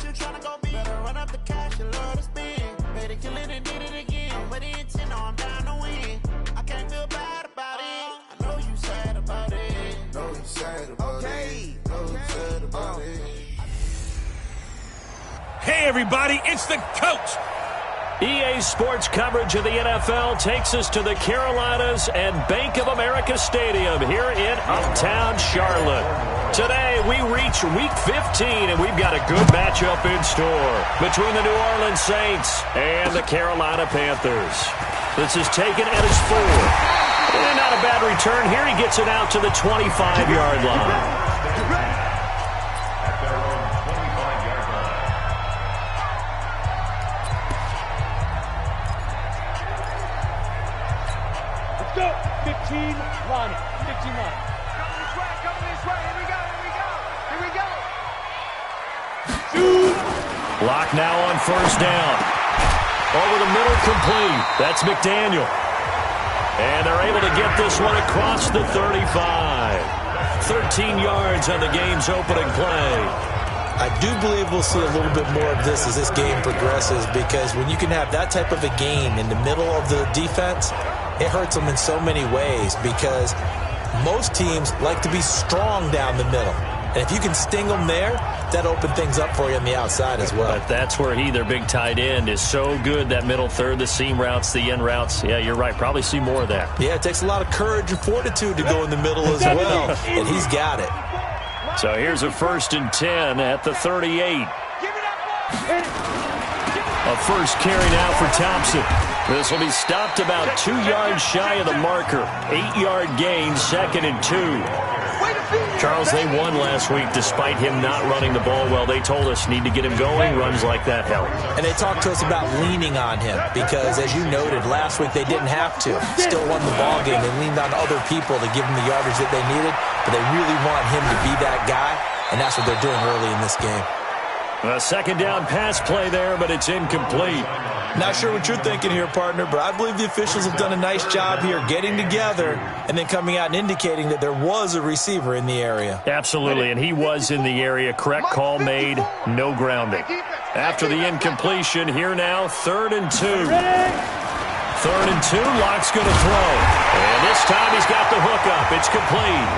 you tryna go be? Better run up the cash, you love to spend. Better kill it and did it again. With the intent, no, I'm down to win. I can't feel bad about it. I know you sad about it. Know you sad about it. Know you sad about it. Hey, everybody, it's the coach. EA Sports coverage of the NFL takes us to the Carolinas and Bank of America Stadium here in uptown Charlotte. Today, we reach Week 15, and we've got a good matchup in store between the New Orleans Saints and the Carolina Panthers. This is taken at his 4. And not a bad return here. He gets it out to the 25-yard line. Block now on first down. Over the middle, complete. That's McDaniel. And they're able to get this one across the 35. 13 yards on the game's opening play. I do believe we'll see a little bit more of this as this game progresses, because when you can have that type of a gain in the middle of the defense, it hurts them in so many ways, because most teams like to be strong down the middle. And if you can sting them there, that opens things up for you on the outside as well. But that's where their big tight end, is so good, that middle third, the seam routes, the end routes. Yeah, you're right. Probably see more of that. Yeah, it takes a lot of courage and fortitude to go in the middle as well, and he's got it. So here's a 1st and 10 at the 38. A first carry now for Thompson. This will be stopped about 2 yards shy of the marker. 8-yard gain, 2nd and 2. Charles, they won last week despite him not running the ball well. They told us need to get him going. Runs like that help. And they talked to us about leaning on him because, as you noted, last week they didn't have to. Still won the ball game. They leaned on other people to give them the yardage that they needed, but they really want him to be that guy, and that's what they're doing early in this game. A 2nd down pass play there, but it's incomplete. Not sure what you're thinking here, partner, but I believe the officials have done a nice job here getting together and then coming out and indicating that there was a receiver in the area. Absolutely, and he was in the area. Correct call made, no grounding. After the incompletion, here now, 3rd and 2. 3rd and 2, Locke's going to throw. And this time he's got the hook up. It's complete.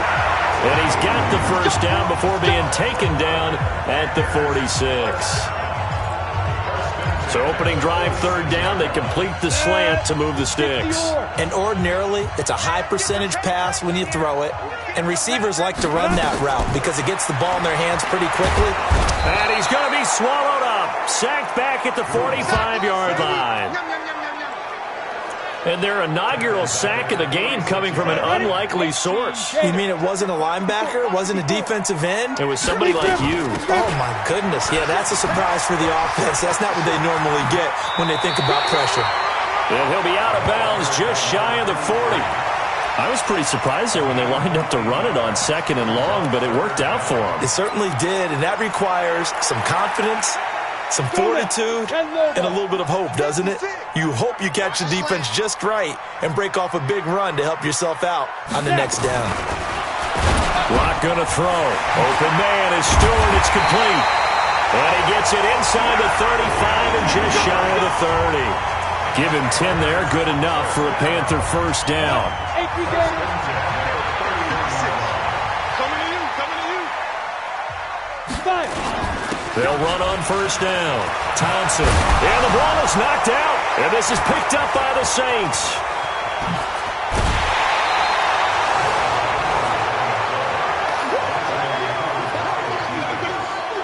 And he's got the first down before being taken down at the 46. So opening drive, 3rd down. They complete the slant to move the sticks. And ordinarily, it's a high percentage pass when you throw it. And receivers like to run that route because it gets the ball in their hands pretty quickly. And he's going to be swallowed up. Sacked back at the 45-yard line. And their inaugural sack of the game coming from an unlikely source. You mean it wasn't a linebacker? It wasn't a defensive end? It was somebody like you. Oh, my goodness. Yeah, that's a surprise for the offense. That's not what they normally get when they think about pressure. And he'll be out of bounds just shy of the 40. I was pretty surprised there when they lined up to run it on 2nd and long, but it worked out for them. It certainly did, and that requires some confidence, some fortitude, and a little bit of hope, doesn't it? You hope you catch the defense just right and break off a big run to help yourself out on the next down. Locke gonna throw. Open man is Stewart. It's complete. And he gets it inside the 35 and just shy of the 30. Give him 10 there. Good enough for a Panther first down. They'll run on first down. Thompson. And the ball is knocked out. And this is picked up by the Saints.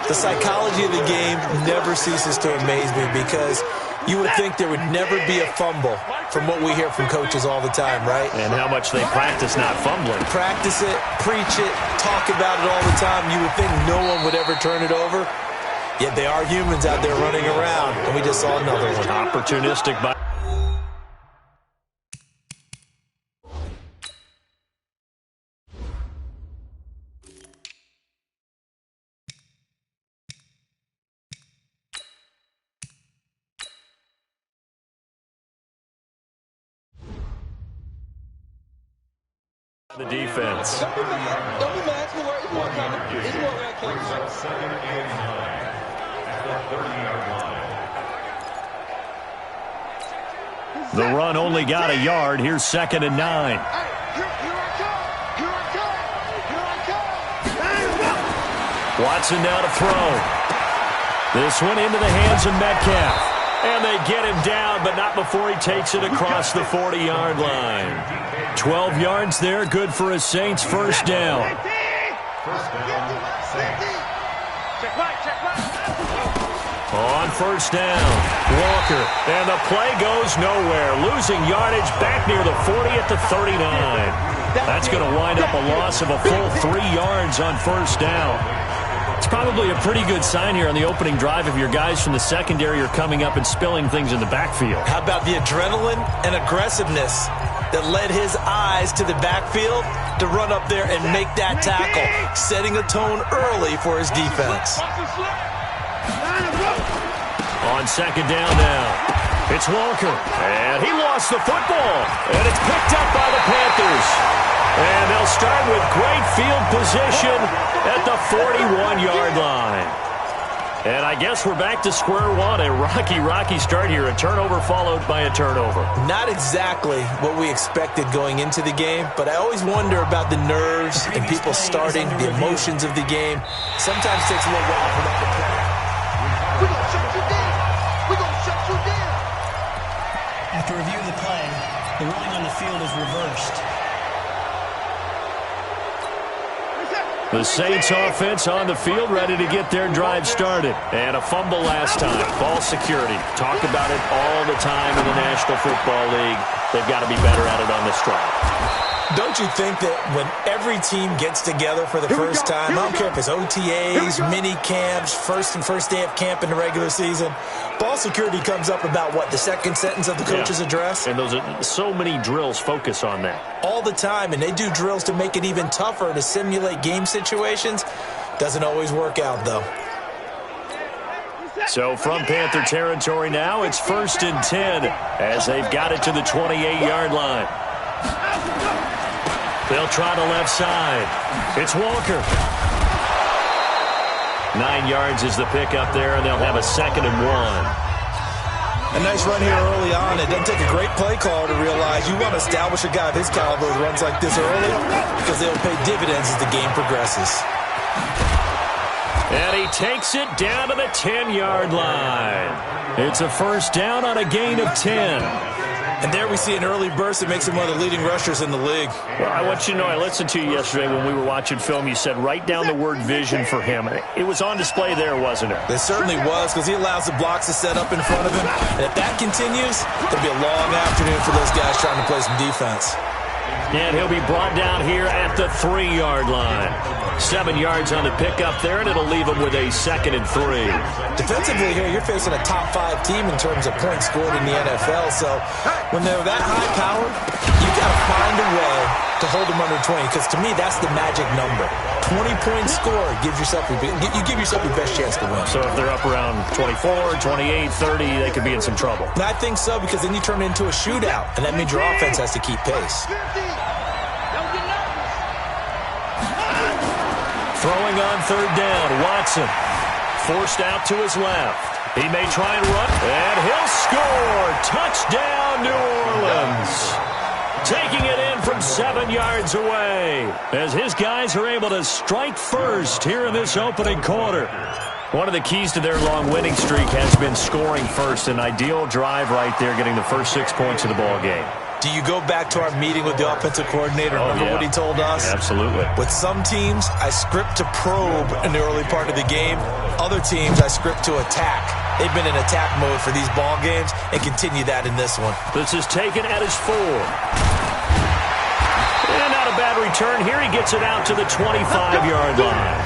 The psychology of the game never ceases to amaze me because you would think there would never be a fumble from what we hear from coaches all the time, right? And how much they practice not fumbling. Practice it, preach it, talk about it all the time. You would think no one would ever turn it over. Yet they are humans out there running around, and we just saw another one. Opportunistic by... the defense. Don't be mad. It's more coming. It's more coming. The run only got a yard. Here's 2nd and 9. Watson now to throw. This one into the hands of Metcalf. And they get him down, but not before he takes it across the 40-yard line. 12 yards there, good for a Saints first down. On first down, Walker, and the play goes nowhere. Losing yardage back near the 40 at the 39. That's going to wind up a loss of a full 3 yards on first down. It's probably a pretty good sign here on the opening drive if your guys from the secondary are coming up and spilling things in the backfield. How about the adrenaline and aggressiveness that led his eyes to the backfield to run up there and make that tackle, setting a tone early for his defense. On second down now, it's Walker, and he lost the football, and it's picked up by the Panthers. And they'll start with great field position at the 41-yard line. And I guess we're back to square one. A rocky start here. A turnover followed by a turnover. Not exactly what we expected going into the game, but I always wonder about the nerves and people starting, the emotions of the game. Sometimes it takes a little while for that to play. We're going to shut you down. We're going to shut you down. After review of the play, the ruling on the field is reversed. The Saints offense on the field, ready to get their drive started. And a fumble last time. Ball security. Talk about it all the time in the National Football League. They've got to be better at it on this drive. Don't you think that when every team gets together for the first time, I don't care if it's OTAs, mini camps, first day of camp in the regular season, ball security comes up about what, the second sentence of the coach's address? And those are so many drills focus on that. All the time, and they do drills to make it even tougher to simulate game situations. Doesn't always work out, though. So from Panther territory now, it's 1st and 10 as they've got it to the 28-yard line. They'll try the left side. It's Walker. 9 yards is the pickup there, and they'll have a 2nd and 1. A nice run here early on. It doesn't take a great play caller to realize you want to establish a guy of his caliber who runs like this early because they'll pay dividends as the game progresses. And he takes it down to the 10-yard line. It's a first down on a gain of 10. And there we see an early burst that makes him one of the leading rushers in the league. Well, I want you to know, I listened to you yesterday when we were watching film. You said write down the word vision for him. It was on display there, wasn't it? It certainly was, because he allows the blocks to set up in front of him. And if that continues, it'll be a long afternoon for those guys trying to play some defense. And he'll be brought down here at the 3-yard line. 7 yards on the pickup there, and it'll leave him with a 2nd and 3. Defensively here, you're facing a top 5 team in terms of points scored in the NFL. So when they're that high-powered, you got to find a way to hold them under 20, because to me, that's the magic number. 20-point score gives yourself you give yourself your best chance to win. So if they're up around 24, 28, 30, they could be in some trouble. And I think so, because then you turn it into a shootout, and that means your offense has to keep pace. Throwing on 3rd down, Watson. Forced out to his left. He may try and run, and he'll score. Touchdown, New Orleans. Taking it in from 7 yards away as his guys are able to strike first here in this opening quarter. One of the keys to their long winning streak has been scoring first. An ideal drive right there, getting the first 6 points of the ball game. Do you go back to our meeting with the offensive coordinator? Remember what he told us? Absolutely. With some teams, I script to probe in the early part of the game. Other teams, I script to attack. They've been in attack mode for these ball games and continue that in this one. This is taken at his 4. And not a bad return here. He gets it out to the 25-yard line.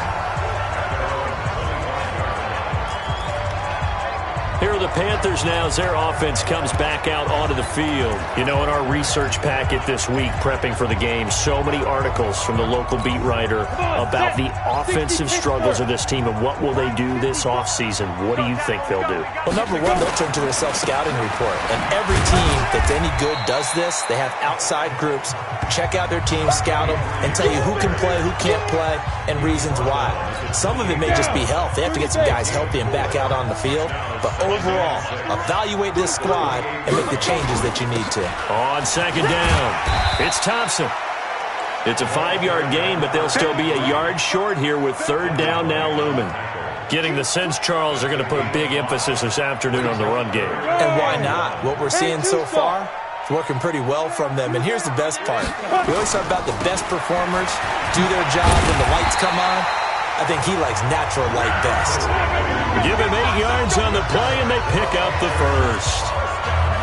Here are the Panthers now as their offense comes back out onto the field. You know, in our research packet this week, prepping for the game, so many articles from the local beat writer about the offensive struggles of this team and what will they do this offseason. What do you think they'll do? Well, number one, they'll turn to their self-scouting report. And every team that's any good does this. They have outside groups. Check out their team, scout them, and tell you who can play, who can't play, and reasons why. Some of it may just be health. They have to get some guys healthy and back out on the field. But overall, evaluate this squad and make the changes that you need to. On second down, it's Thompson. It's a 5-yard gain, but they'll still be a yard short here with third down now looming. Getting the sense, Charles, they're going to put a big emphasis this afternoon on the run game. And why not? What we're seeing so far, it's working pretty well from them. And here's the best part. We always talk about the best performers do their job when the lights come on. I think he likes natural light best. Give him 8 yards on the play, and they pick up the first.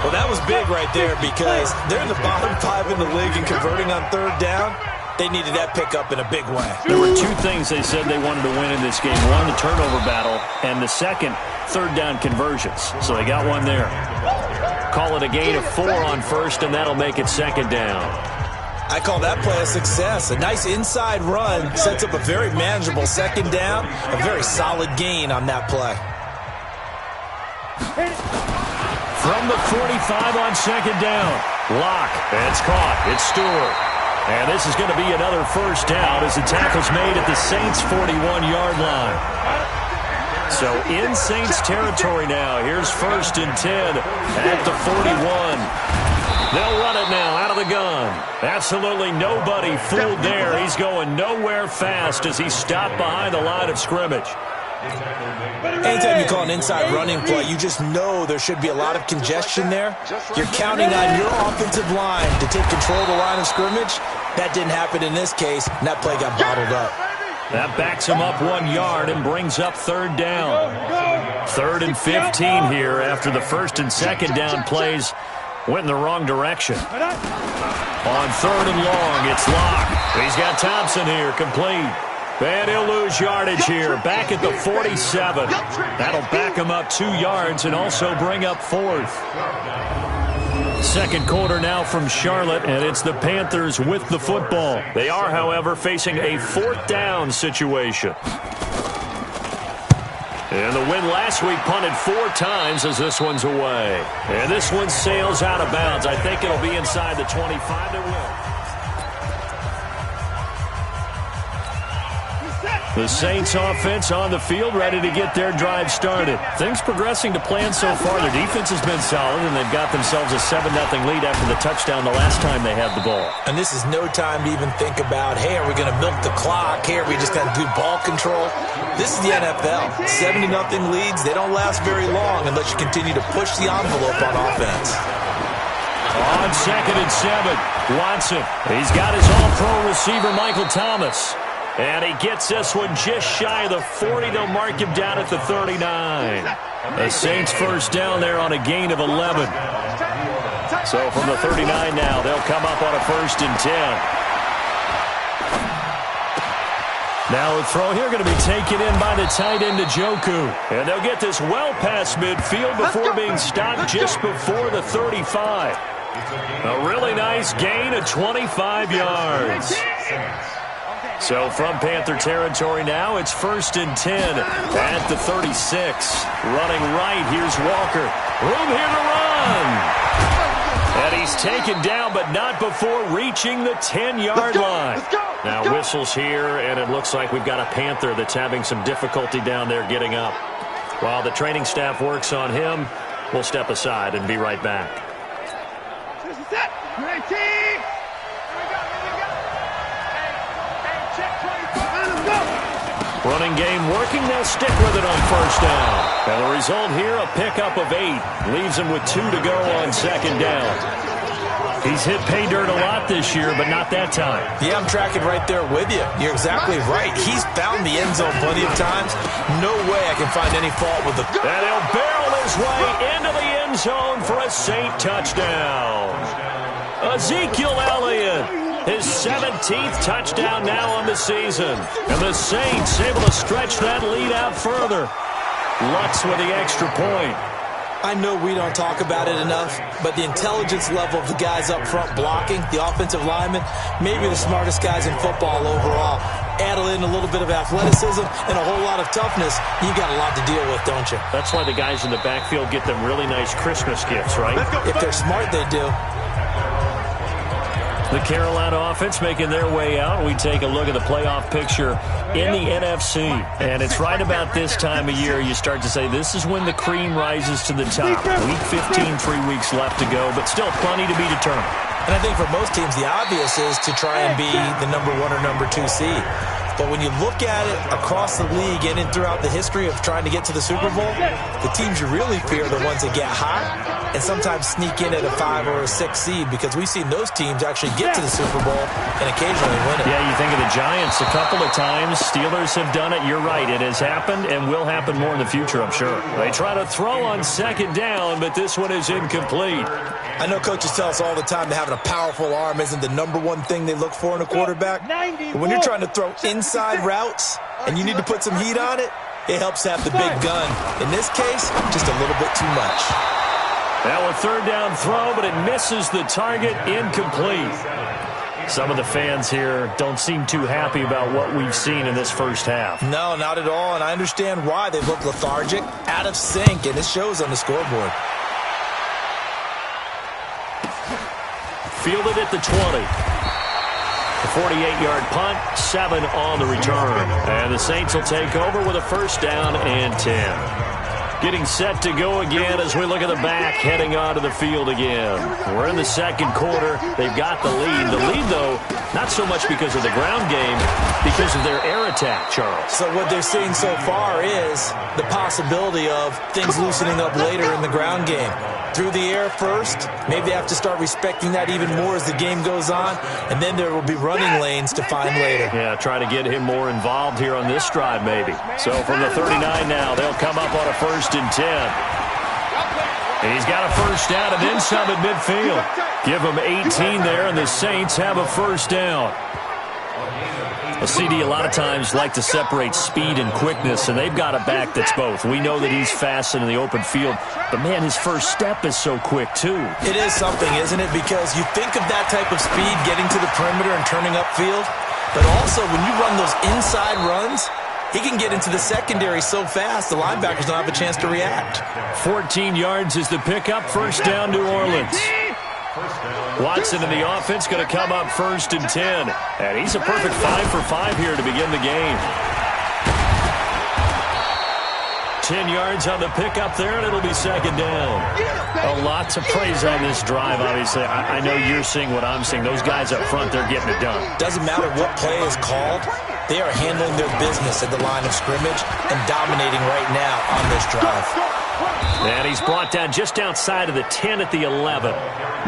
Well, that was big right there because they're in the bottom 5 in the league in converting on third down. They needed that pickup in a big way. There were 2 things they said they wanted to win in this game. One, the turnover battle, and the second, third down conversions. So they got one there. Call it a gain of 4 on first, and that'll make it second down. I call that play a success. A nice inside run sets up a very manageable second down. A very solid gain on that play. From the 45 on second down. Lock. It's caught. It's Stewart. And this is going to be another first down as the tackle's made at the Saints' 41-yard line. So in Saints territory now. Here's first and 10 at the 41. They'll run it now out of the gun. Absolutely nobody fooled there. He's going nowhere fast as he's stopped behind the line of scrimmage. Anytime you call an inside running play, you just know there should be a lot of congestion there. You're counting on your offensive line to take control of the line of scrimmage. That didn't happen in this case, and that play got bottled up. That backs him up 1 yard and brings up third down. 3rd and 15 here after the first and second down plays went in the wrong direction. On 3rd and long, it's Locke. He's got Thompson here, complete. And he'll lose yardage here, back at the 47. That'll back him up 2 yards and also bring up 4th. Second quarter now from Charlotte, and it's the Panthers with the football. They are, however, facing a 4th down situation. And the win last week punted 4 times as this one's away. And this one sails out of bounds. I think it'll be inside the 25. It will. The Saints offense on the field, ready to get their drive started. Things progressing to plan so far. Their defense has been solid, and they've got themselves a 7-0 lead after the touchdown the last time they had the ball. And this is no time to even think about, hey, are we going to milk the clock? Hey, are we just going to do ball control? This is the NFL. 70-0 leads, they don't last very long unless you continue to push the envelope on offense. On 2nd and 7, Watson. He's got his all-pro receiver, Michael Thomas. And he gets this one just shy of the 40. They'll mark him down at the 39. The Saints first down there on a gain of 11. So from the 39 now, they'll come up on a 1st and 10. Now the throw here going to be taken in by the tight end Njoku. And they'll get this well past midfield before being stopped just before the 35. A really nice gain of 25 yards. So from Panther territory now, it's 1st and 10 at the 36. Running right, here's Walker. Room here to run. And he's taken down, but not before reaching the 10-yard line. Now whistles here, and it looks like we've got a Panther that's having some difficulty down there getting up. While the training staff works on him, we'll step aside and be right back. Running game working, they'll stick with it on first down. And the result here, a pickup of 8. Leaves him with 2 to go on second down. He's hit pay dirt a lot this year, but not that time. Yeah, I'm tracking right there with you. You're exactly right. He's found the end zone plenty of times. No way I can find any fault with the... And he'll barrel his way into the end zone for a Saint touchdown. Ezekiel Elliott. His 17th touchdown now on the season. And the Saints able to stretch that lead out further. Lutz with the extra point. I know we don't talk about it enough, but the intelligence level of the guys up front blocking, the offensive linemen, maybe the smartest guys in football overall. Add in a little bit of athleticism and a whole lot of toughness, you got a lot to deal with, don't you? That's why the guys in the backfield get them really nice Christmas gifts, right? If they're smart, they do. The Carolina offense making their way out. We take a look at the playoff picture in the NFC. And it's right about this time of year you start to say this is when the cream rises to the top. Week 15, 3 weeks left to go, but still plenty to be determined. And I think for most teams, the obvious is to try and be the number 1 or number 2 seed. But when you look at it across the league and throughout the history of trying to get to the Super Bowl, the teams you really fear are the ones that get hot and sometimes sneak in at a 5 or a 6 seed, because we've seen those teams actually get to the Super Bowl and occasionally win it. Yeah, you think of the Giants a couple of times. Steelers have done it. You're right. It has happened and will happen more in the future, I'm sure. They try to throw on second down, but this one is incomplete. I know coaches tell us all the time that having a powerful arm isn't the number one thing they look for in a quarterback. But when you're trying to throw inside routes and you need to put some heat on it, it helps to have the big gun. In this case, just a little bit too much. Now a third down throw, but it misses the target, incomplete. Some of the fans here don't seem too happy about what we've seen in this first half. No, not at all, and I understand why. They look lethargic, out of sync, and it shows on the scoreboard. Fielded at the 20. The 48-yard punt, 7 on the return. And the Saints will take over with a first down and 10. Getting set to go again as we look at the back, heading onto the field again. We're in the second quarter. They've got the lead. The lead, though, not so much because of the ground game, because of their air attack, Charles. So what they're seeing so far is the possibility of things loosening up later in the ground game. Through the air first, maybe they have to start respecting that even more as the game goes on, and then there will be running lanes to find later. Yeah, try to get him more involved here on this drive maybe. So from the 39 now, they'll come up on a first and 10. And he's got a first down and then some at midfield. Give him 18 there, and the Saints have a first down. A CD a lot of times like to separate speed and quickness, and they've got a back that's both. We know that he's fast in the open field, but, man, his first step is so quick, too. It is something, isn't it? Because you think of that type of speed getting to the perimeter and turning upfield, but also when you run those inside runs, he can get into the secondary so fast the linebackers don't have a chance to react. 14 yards is the pickup, first down New Orleans. Watson in the offense going to come up first and 10. And he's a perfect 5 for 5 here to begin the game. 10 yards on the pickup there, and it'll be second down. A lot to praise on this drive, obviously. I know you're seeing what I'm seeing. Those guys up front, they're getting it done. Doesn't matter what play is called. They are handling their business at the line of scrimmage and dominating right now on this drive. And he's brought down just outside of the 10 at the 11.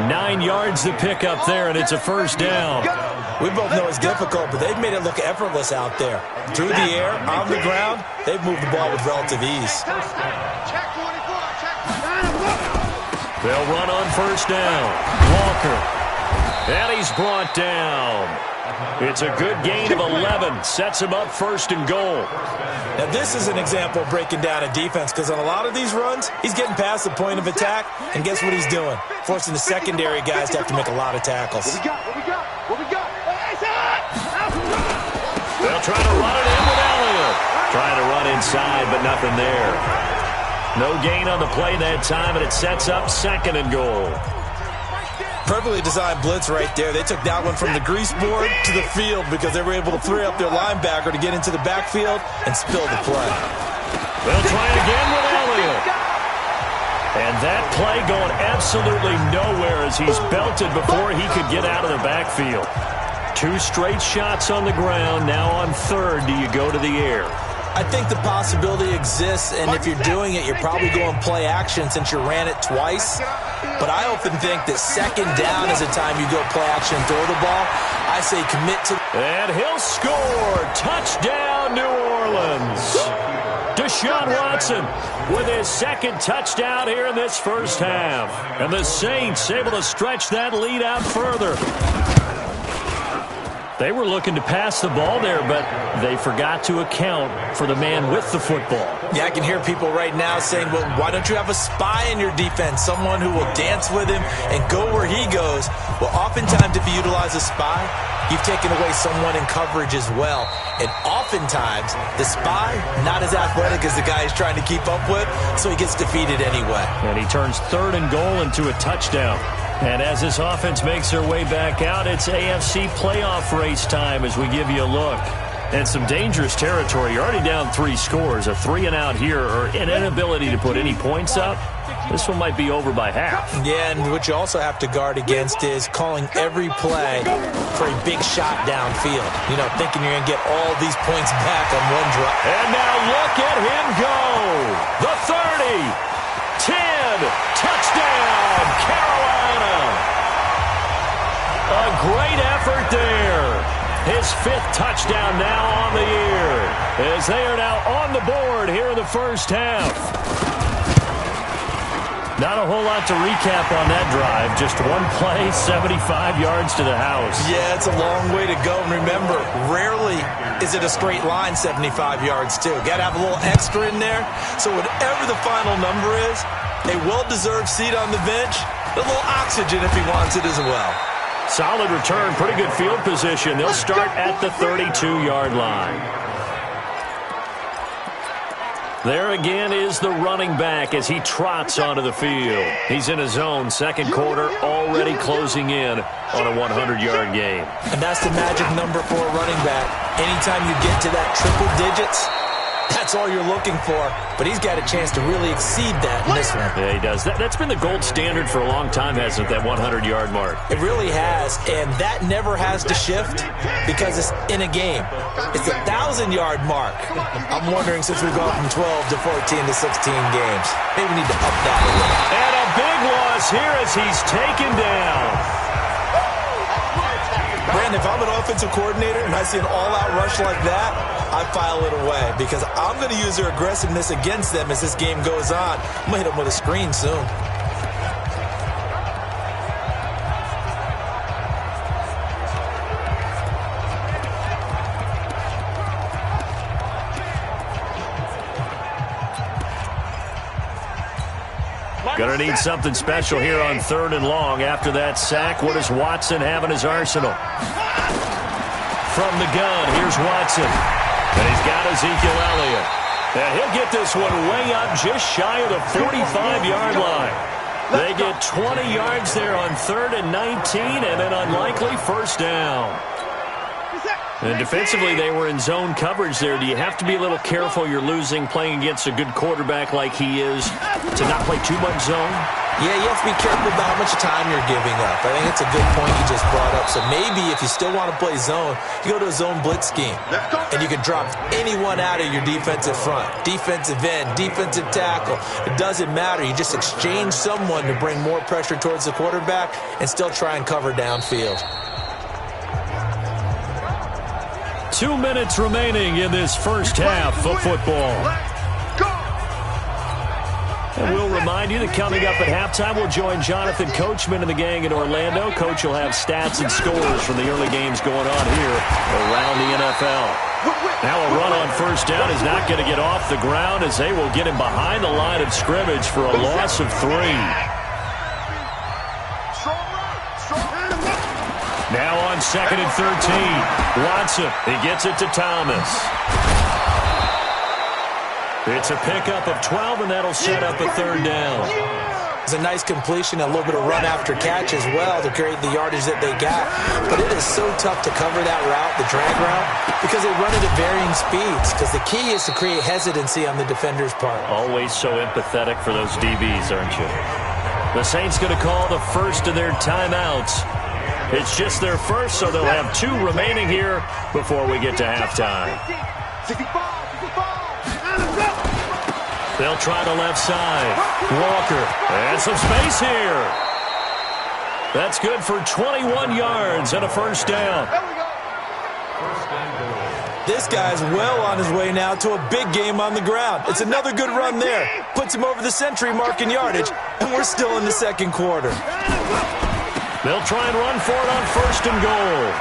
9 yards to pick up there, and it's a first down. We both know it's difficult, but they've made it look effortless out there. Through the air, on the ground, they've moved the ball with relative ease. They'll run on first down. Walker. And he's brought down. It's a good gain of 11. Sets him up first and goal. Now, this is an example of breaking down a defense, because on a lot of these runs, he's getting past the point of attack, and guess what he's doing? Forcing the secondary guys to have to make a lot of tackles. What we got? They'll try to run it in with Elliott. Trying to run inside, but nothing there. No gain on the play that time, and it sets up second and goal. Perfectly designed blitz right there. They took that one from the grease board to the field because they were able to free up their linebacker to get into the backfield and spill the play. They'll try it again with Elliott. And that play going absolutely nowhere as he's belted before he could get out of the backfield. 2 straight shots on the ground. Now on third, do you go to the air? I think the possibility exists, and if you're doing it, you're probably going play action since you ran it twice. But I often think that second down is a time you go play action and throw the ball. I say commit to... And he'll score. Touchdown, New Orleans. Deshaun Watson with his second touchdown here in this first half. And the Saints able to stretch that lead out further. They were looking to pass the ball there, but they forgot to account for the man with the football. Yeah, I can hear people right now saying, well, why don't you have a spy in your defense, someone who will dance with him and go where he goes? Well, oftentimes if you utilize a spy, you've taken away someone in coverage as well. And oftentimes, the spy, not as athletic as the guy he's trying to keep up with, so he gets defeated anyway. And he turns 3rd and goal into a touchdown. And as this offense makes their way back out, it's AFC playoff race time as we give you a look. And some dangerous territory. You're already down 3 scores. A 3-and-out here, or an inability to put any points up. This one might be over by half. Yeah, and what you also have to guard against is calling every play for a big shot downfield. You know, thinking you're going to get all these points back on one drive. And now look at him go. The 30, 10, touchdown, Carolina. A great effort there. His 5th touchdown now on the year, as they are now on the board here in the first half. Not a whole lot to recap on that drive. Just one play, 75 yards to the house. Yeah, it's a long way to go. And remember, rarely is it a straight line 75 yards, too. Got to have a little extra in there. So whatever the final number is, a well-deserved seat on the bench, a little oxygen if he wants it as well. Solid return, pretty good field position. They'll start at the 32-yard line. There again is the running back as he trots onto the field. He's in his zone, 2nd quarter, already closing in on a 100-yard game. And that's the magic number for a running back. Anytime you get to that triple digits, that's all you're looking for. But he's got a chance to really exceed that in this one. Yeah, he does. That's been the gold standard for a long time, hasn't it, that 100-yard mark? It really has, and that never has to shift because it's in a game. It's a 1,000-yard mark. I'm wondering, since we've gone from 12 to 14 to 16 games, maybe we need to up that a little. And a big loss here as he's taken down. Brandon, if I'm an offensive coordinator and I see an all-out rush like that, I file it away because I'm going to use their aggressiveness against them as this game goes on. I'm going to hit them with a screen soon. Going to need something special here on 3rd and long. After that sack, what does Watson have in his arsenal? From the gun, here's Watson. And he's got Ezekiel Elliott. And he'll get this one way up just shy of the 45-yard line. They get 20 yards there on 3rd and 19 and an unlikely 1st down. And defensively, they were in zone coverage there. Do you have to be a little careful you're losing playing against a good quarterback like he is to not play too much zone? Yeah, you have to be careful about how much time you're giving up. I think it's a good point you just brought up. So maybe if you still want to play zone, you go to a zone blitz scheme. And you can drop anyone out of your defensive front. Defensive end, defensive tackle. It doesn't matter. You just exchange someone to bring more pressure towards the quarterback and still try and cover downfield. 2 minutes remaining in this first half of football. And we'll remind you that coming up at halftime, we'll join Jonathan Coachman and the gang in Orlando. Coach will have stats and scores from the early games going on here around the NFL. Now a run on 1st down is not going to get off the ground as they will get him behind the line of scrimmage for a loss of 3. Now on 2nd and 13, Watson, he gets it to Thomas. It's a pickup of 12, and that'll set up a 3rd down. It's a nice completion, a little bit of run after catch as well to create the yardage that they got. But it is so tough to cover that route, the drag route, because they run it at varying speeds. Because the key is to create hesitancy on the defender's part. Always so empathetic for those DBs, aren't you? The Saints going to call the first of their timeouts. It's just their first, so they'll have 2 remaining here before we get to halftime. They'll try the left side. Walker, and some space here. That's good for 21 yards and a 1st down. This guy's well on his way now to a big game on the ground. It's another good run there. Puts him over the century mark in yardage, and we're still in the 2nd quarter. They'll try and run for it on 1st and goal.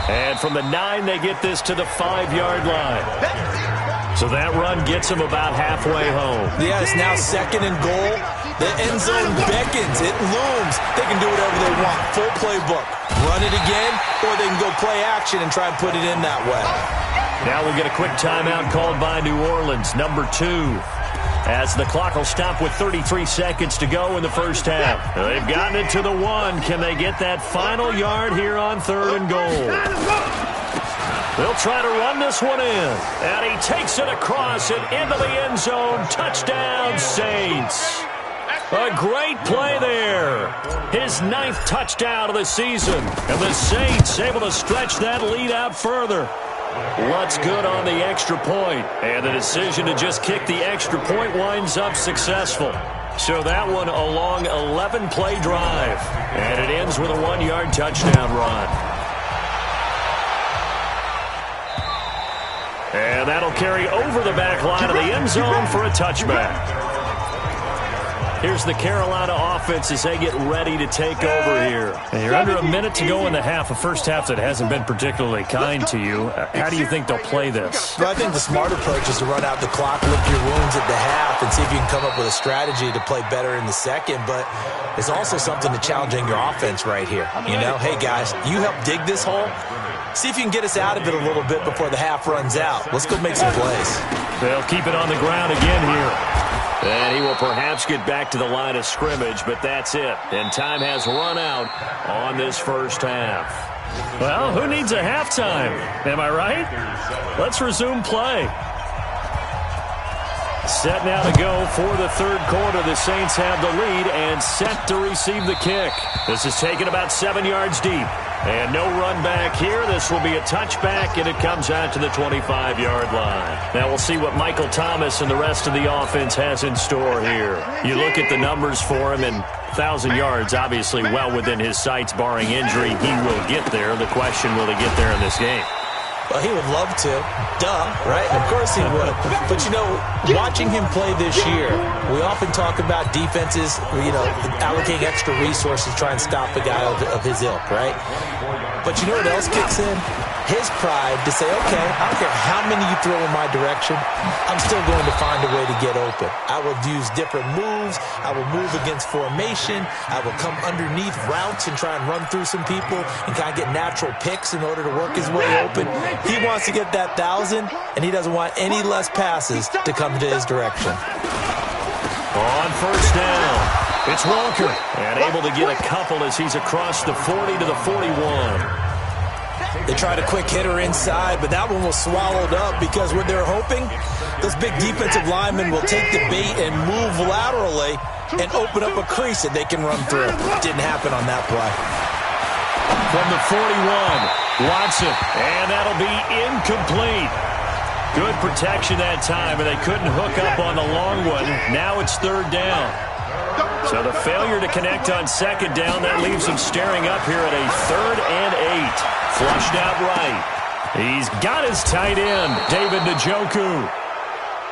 And from the 9, they get this to the 5-yard line. So that run gets them about halfway home. Yeah, it's now 2nd and goal. The end zone beckons. It looms. They can do whatever they want. Full playbook. Run it again, or they can go play action and try and put it in that way. Now we get a quick timeout called by New Orleans, number 2. As the clock will stop with 33 seconds to go in the first half. They've gotten it to the 1. Can they get that final yard here on 3rd and goal? They'll try to run this one in. And he takes it across and into the end zone. Touchdown, Saints. A great play there. His 9th touchdown of the season. And the Saints able to stretch that lead out further. What's good on the extra point, and the decision to just kick the extra point winds up successful. So that one a long 11-play drive, and it ends with a 1-yard touchdown run. And that'll carry over the back line of the end zone for a touchback. Here's the Carolina offense as they get ready to take over here. And you're under a minute to go in the half, a first half that hasn't been particularly kind to you. How do you think they'll play this? Well, I think the smart approach is to run out the clock, lick your wounds at the half, and see if you can come up with a strategy to play better in the second. But it's also something to challenging your offense right here. You know, hey, guys, you help dig this hole. See if you can get us out of it a little bit before the half runs out. Let's go make some plays. They'll keep it on the ground again here. And he will perhaps get back to the line of scrimmage, but that's it. And time has run out on this first half. Well, who needs a halftime? Am I right? Let's resume play. Set now to go for the 3rd quarter. The Saints have the lead and set to receive the kick. This is taken about 7 yards deep. And no run back here. This will be a touchback, and it comes out to the 25-yard line. Now we'll see what Michael Thomas and the rest of the offense has in store here. You look at the numbers for him, and 1,000 yards obviously well within his sights, barring injury. He will get there. The question, will he get there in this game? Well, he would love to. Duh, right? Of course he would. But, you know, watching him play this year, we often talk about defenses, you know, allocating extra resources to try and stop a guy of his ilk, right? But you know what else kicks in? His pride to say, okay, I don't care how many you throw in my direction, I'm still going to find a way to get open. I will use different moves. I will move against formation. I will come underneath routes and try and run through some people and kind of get natural picks in order to work his way open. He wants to get that 1,000, and he doesn't want any less passes to come to his direction. On first down, it's Walker, and able to get a couple as he's across the 40 to the 41. They tried a quick hitter inside, but that one was swallowed up because what they're hoping, those big defensive linemen will take the bait and move laterally and open up a crease that they can run through. Didn't happen on that play. From the 41, Watson, and that'll be incomplete. Good protection that time, and they couldn't hook up on the long one. Now it's 3rd down. So the failure to connect on 2nd down, that leaves them staring up here at a 3rd and 8. Flushed out right. He's got his tight end, David Njoku.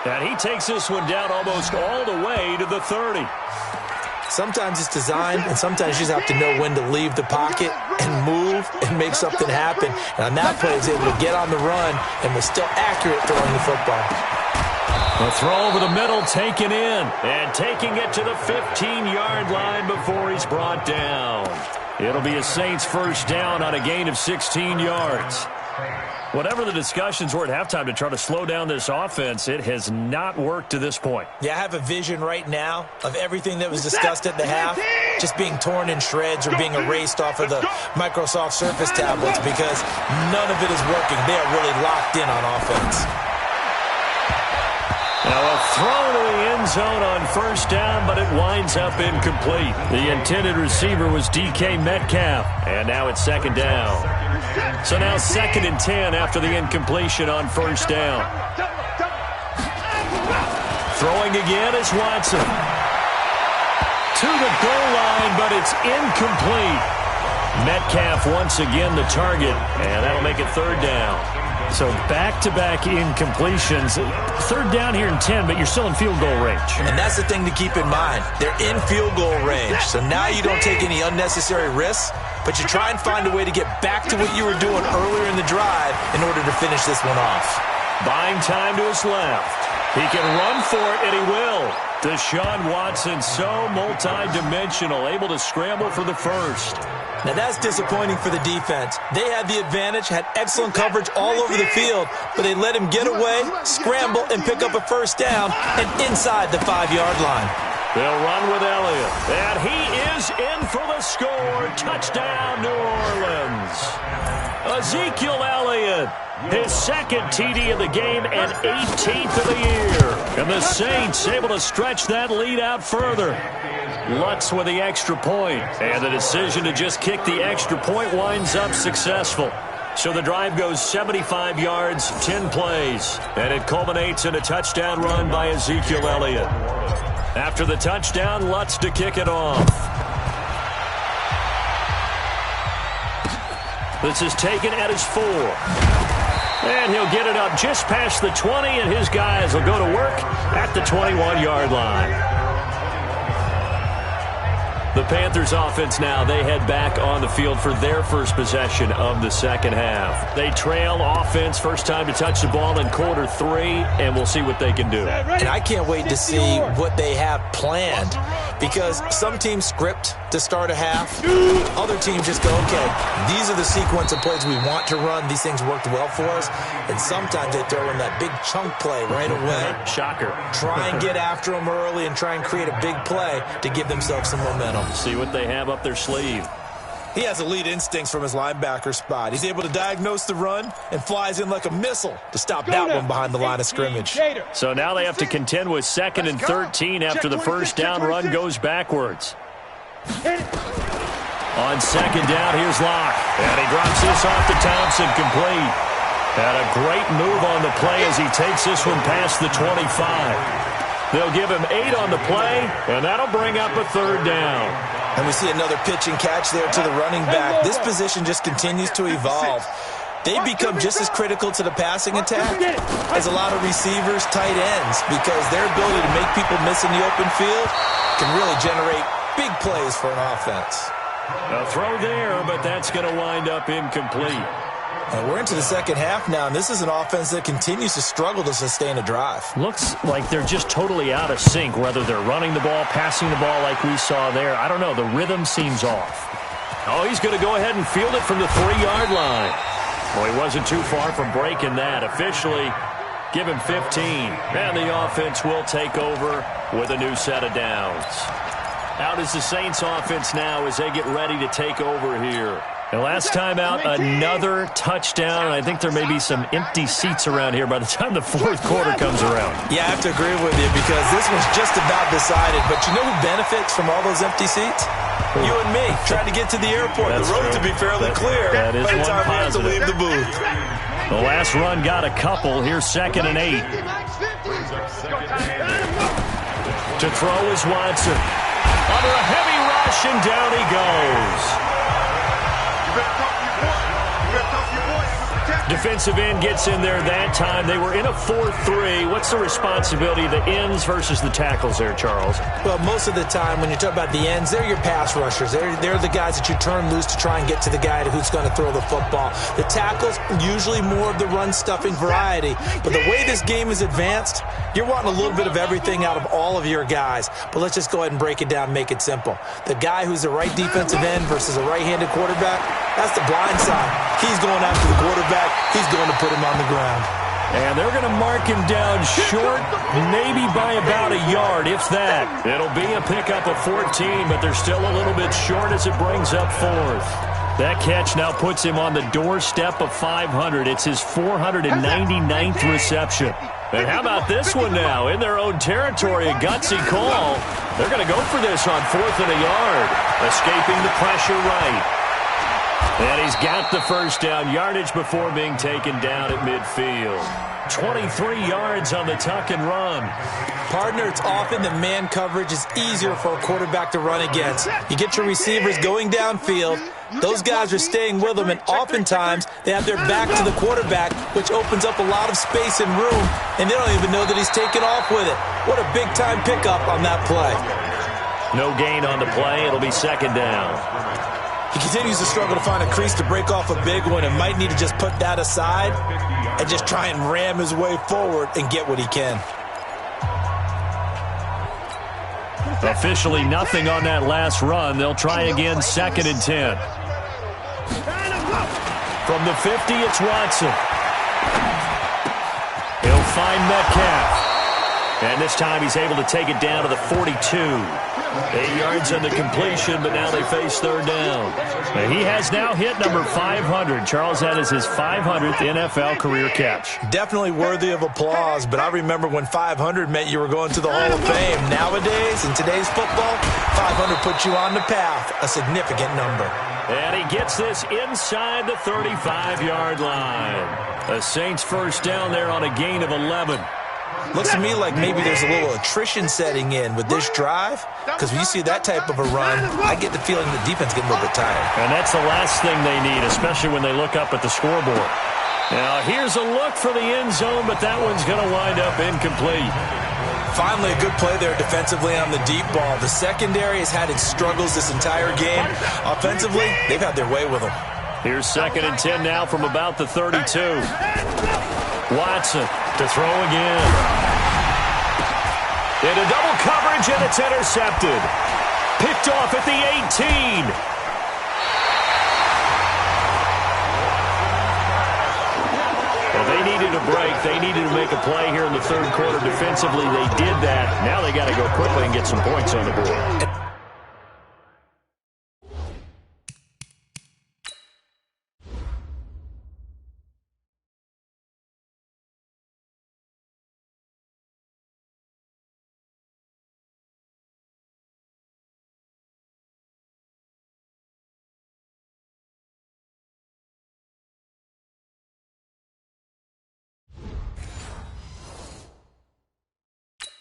And he takes this one down almost all the way to the 30. Sometimes it's designed, and sometimes you just have to know when to leave the pocket and move and make something happen. And on that play, he's able to get on the run and was still accurate throwing the football. A throw over the middle, taken in, and taking it to the 15-yard line before he's brought down. It'll be a Saints first down on a gain of 16 yards. Whatever the discussions were at halftime to try to slow down this offense, it has not worked to this point. Yeah, I have a vision right now of everything that was discussed at the half just being torn in shreds or being erased off of the Microsoft Surface tablets because none of it is working. They are really locked in on offense. Now a throw to the end zone on first down, but it winds up incomplete. The intended receiver was DK Metcalf, and now it's 2nd down. So now 2nd and 10 after the incompletion on first down. Throwing again is Watson. To the goal line, but it's incomplete. Metcalf once again the target, and that'll make it 3rd down. So back-to-back incompletions. 3rd down here in 10, but you're still in field goal range. And that's the thing to keep in mind. They're in field goal range. So now you don't take any unnecessary risks. but you try and find a way to get back to what you were doing earlier in the drive in order to finish this one off. Buying time to his left. He can run for it, and he will. Deshaun Watson, so multi-dimensional, able to scramble for the first. Now that's disappointing for the defense. They had the advantage, had excellent coverage all over the field, but they let him get away, scramble, and pick up a first down and inside the 5-yard line. They'll run with Elliott, and he is in for the score. Touchdown, New Orleans. Ezekiel Elliott, his second TD of the game and 18th of the year. And the Saints able to stretch that lead out further. Lutz with the extra point, and the decision to just kick the extra point winds up successful. So the drive goes 75 yards, 10 plays, and it culminates in a touchdown run by Ezekiel Elliott. After the touchdown, Lutz to kick it off. This is taken at his 4. And he'll get it up just past the 20, and his guys will go to work at the 21-yard line. The Panthers offense now, they head back on the field for their first possession of the second half. They trail offense, first time to touch the ball in quarter 3, and we'll see what they can do. And I can't wait to see what they have planned, because some teams script to start a half. Other teams just go, okay, these are the sequence of plays we want to run. These things worked well for us. And sometimes they throw in that big chunk play right away. Shocker. Try and get after them early and try and create a big play to give themselves some momentum. See what they have up their sleeve. He has elite instincts from his linebacker spot. He's able to diagnose the run and flies in like a missile to stop that one behind the line of scrimmage. So now they have to contend with 2nd and 13 after the first down run goes backwards. On 2nd down, here's Locke. And he drops this off to Thompson, complete. And a great move on the play as he takes this one past the 25. They'll give him 8 on the play, and that'll bring up a 3rd down. And we see another pitch and catch there to the running back. This position just continues to evolve. They become just as critical to the passing attack as a lot of receivers, tight ends, because their ability to make people miss in the open field can really generate big plays for an offense. A throw there, but that's going to wind up incomplete. And we're into the second half now, and this is an offense that continues to struggle to sustain a drive. Looks like they're just totally out of sync, whether they're running the ball, passing the ball like we saw there. I don't know. The rhythm seems off. Oh, he's going to go ahead and field it from the 3-yard line. Well, he wasn't too far from breaking that. Officially, give him 15. And the offense will take over with a new set of downs. Out is the Saints offense now as they get ready to take over here. And last time out, another touchdown. I think there may be some empty seats around here by the time the 4th quarter comes around. Yeah, I have to agree with you because this one's just about decided. But you know who benefits from all those empty seats? You and me, trying to get to the airport. That's the road true. to be fairly clear that is by the time we have to positive. leave the booth. The last run got a couple. Here's 2nd and 8. To throw is Watson. Under a heavy rush, and down he goes. Defensive end gets in there that time. They were in a 4-3. What's the responsibility of the ends versus the tackles there, Charles? Well, most of the time when you talk about the ends, they're your pass rushers. They're the guys that you turn loose to try and get to the guy who's going to throw the football. The tackles, usually more of the run-stuffing variety. But the way this game is advanced, you're wanting a little bit of everything out of all of your guys. But let's just go ahead and break it down and make it simple. The guy who's the right defensive end versus a right-handed quarterback, that's the blind side. He's going after the quarterback. He's going to put him on the ground. And they're going to mark him down short, maybe by about a yard, if that. It'll be a pickup of 14, but they're still a little bit short as it brings up 4th. That catch now puts him on the doorstep of 500. It's his 499th reception. And how about this one now? In their own territory, a gutsy call. They're going to go for this on 4th and a yard. Escaping the pressure right. And he's got the first down, yardage before being taken down at midfield. 23 yards on the tuck and run. Partner, it's often that man coverage is easier for a quarterback to run against. You get your receivers going downfield. Those guys are staying with them, and oftentimes they have their back to the quarterback, which opens up a lot of space and room, and they don't even know that he's taken off with it. What a big-time pickup on that play. No gain on the play. It'll be 2nd down. He continues to struggle to find a crease to break off a big one and might need to just put that aside and just try and ram his way forward and get what he can. Officially nothing on that last run. They'll try again, 2nd and 10. From the 50, it's Watson. He'll find Metcalf. And this time he's able to take it down to the 42. 8 yards on the completion, but now they face 3rd down. And he has now hit number 500. Charles, that is his 500th NFL career catch. Definitely worthy of applause, but I remember when 500 meant you were going to the Hall of Fame. Nowadays, in today's football, 500 puts you on the path, a significant number. And he gets this inside the 35-yard line. The Saints first down there on a gain of 11. Looks to me like maybe there's a little attrition setting in with this drive, because when you see that type of a run, I get the feeling the defense getting a little bit tired. And that's the last thing they need, especially when they look up at the scoreboard. Now, here's a look for the end zone, but that one's going to wind up incomplete. Finally, a good play there defensively on the deep ball. The secondary has had its struggles this entire game. Offensively, they've had their way with them. Here's 2nd and 10 now from about the 32. Watson to throw again. Into double coverage, and it's intercepted. Picked off at the 18. Well, they needed a break. They needed to make a play here in the 3rd quarter defensively. They did that. Now they got to go quickly and get some points on the board.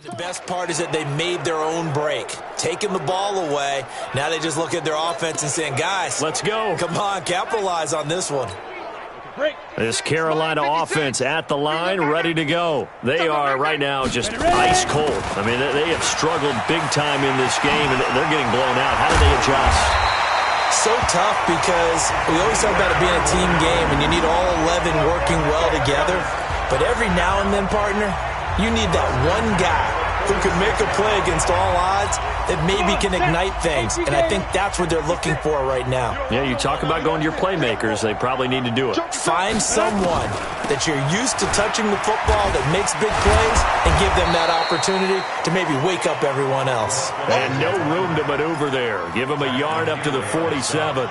The best part is that they made their own break, taking the ball away. Now they just look at their offense and saying, guys, let's go. Come on, capitalize on this one. This Carolina offense at the line, ready to go. They are right now just ice cold. I mean, they have struggled big time in this game, and they're getting blown out. How do they adjust? So tough because we always talk about it being a team game, and you need all 11 working well together. But every now and then, partner, you need that one guy who can make a play against all odds that maybe can ignite things. And I think that's what they're looking for right now. Yeah, you talk about going to your playmakers. They probably need to do it. Find someone that you're used to touching the football that makes big plays and give them that opportunity to maybe wake up everyone else. And no room to maneuver there. Give them a yard up to the 47.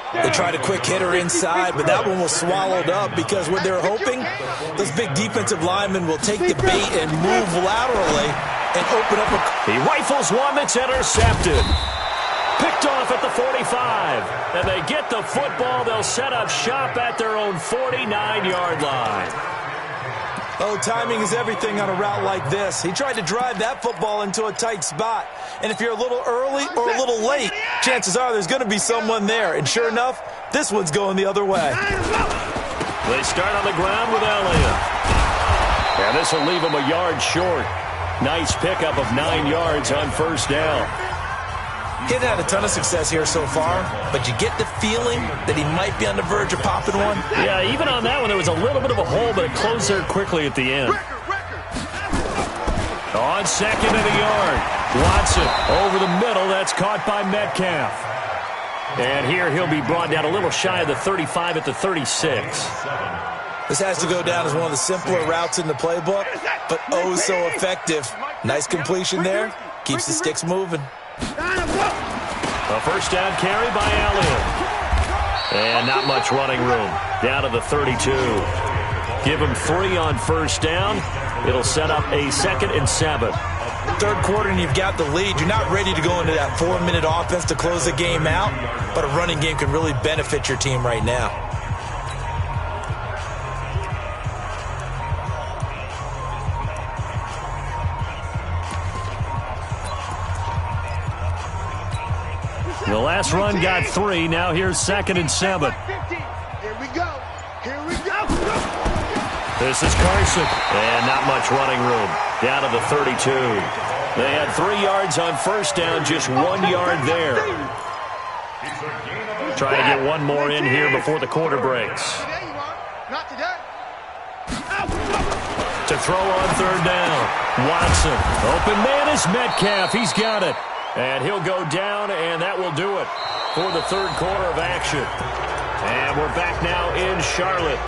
They tried a quick hitter inside, but that one was swallowed up because what they're hoping, those big defensive linemen will take the bait and move laterally and open up a... He rifles one that's intercepted. Picked off at the 45. And they get the football. They'll set up shop at their own 49-yard line. Oh, timing is everything on a route like this. He tried to drive that football into a tight spot. And if you're a little early or a little late, chances are there's going to be someone there. And sure enough, this one's going the other way. They start on the ground with Elliott. And this will leave him a yard short. Nice pickup of 9 yards on 1st down. He hasn't had a ton of success here so far, but you get the feeling that he might be on the verge of popping one. Yeah, even on that one, there was a little bit of a hole, but it closed there quickly at the end. On 2nd and a yard. Watson over the middle. That's caught by Metcalf. And here he'll be brought down a little shy of the 35 at the 36. This has to go down as one of the simpler routes in the playbook, but oh so effective. Nice completion there. Keeps the sticks moving. A 1st down carry by Elliott. And not much running room. Down to the 32. Give him 3 on 1st down. It'll set up a 2nd and 7. 3rd quarter and you've got the lead. You're not ready to go into that 4-minute offense to close the game out, but a running game can really benefit your team right now. The last run got 3. Now here's 2nd and 7. Here we go. Here we go. This is Carson. And not much running room. Down to the 32. They had 3 yards on 1st down, just 1 yard there. Trying to get one more in here before the quarter breaks. There you are. Not today. To throw on third down. Watson. Open man is Metcalf. He's got it. And he'll go down, and that will do it for the third quarter of action. And we're back now in Charlotte.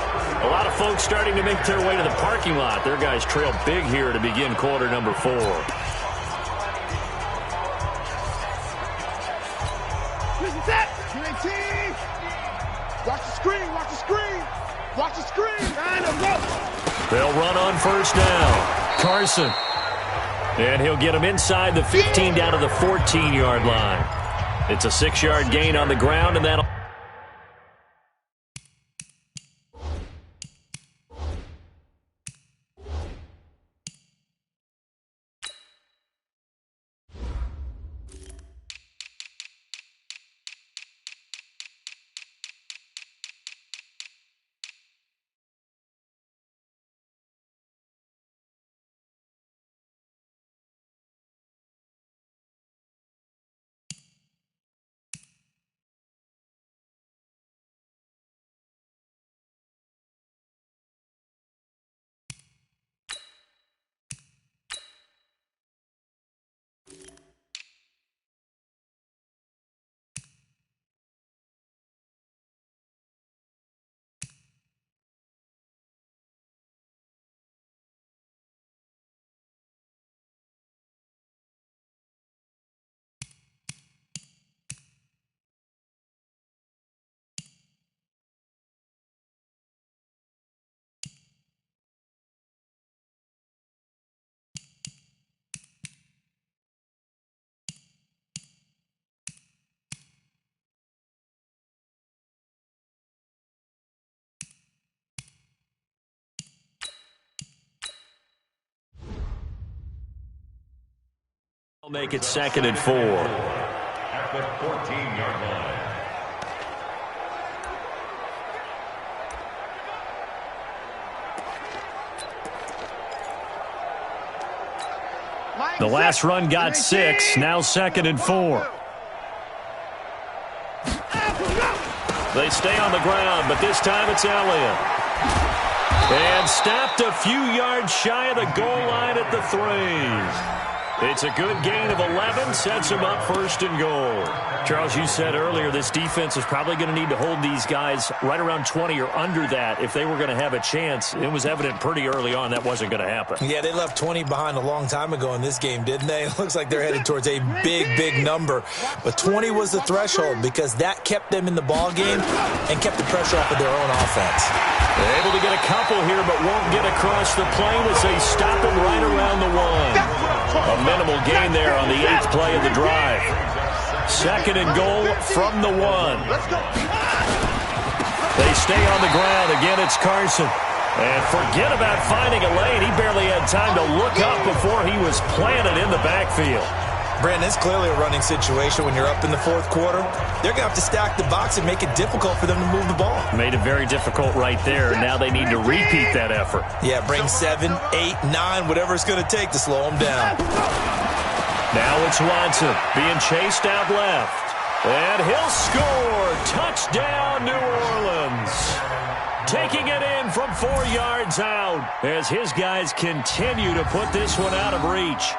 A lot of folks starting to make their way to the parking lot. Their guys trail big here to begin quarter number 4. Listen, set. UAT. Watch the screen. Watch the screen. Watch the screen. And a go. They'll run on first down. Carson. And he'll get him inside the 15 down to the 14-yard line. It's a 6-yard gain on the ground, and that'll... They'll make it 2nd and 4. At the 14-yard line. The last run got 6. Now 2nd and 4. They stay on the ground, but this time it's Elliott. And stopped a few yards shy of the goal line at the 3. It's a good gain of 11, sets him up 1st and goal. Charles, you said earlier this defense is probably going to need to hold these guys right around 20 or under that if they were going to have a chance. It was evident pretty early on that wasn't going to happen. Yeah, they left 20 behind a long time ago in this game, didn't they? It looks like they're headed towards a big, big number. But 20 was the threshold because that kept them in the ball game and kept the pressure off of their own offense. They're able to get a couple here, but won't get across the plane as they stop him right around the 1. A minimal gain there on the 8th play of the drive. 2nd and goal from the 1. They stay on the ground. Again, it's Carson. And forget about finding a lane. He barely had time to look up before he was planted in the backfield. Brandon, it's clearly a running situation when you're up in the 4th quarter. They're going to have to stack the box and make it difficult for them to move the ball. Made it very difficult right there. Now they need to repeat that effort. Yeah, bring 7, 8, 9, whatever it's going to take to slow them down. Now it's Watson being chased out left. And he'll score. Touchdown, New Orleans. Taking it in from 4 yards out as his guys continue to put this one out of reach.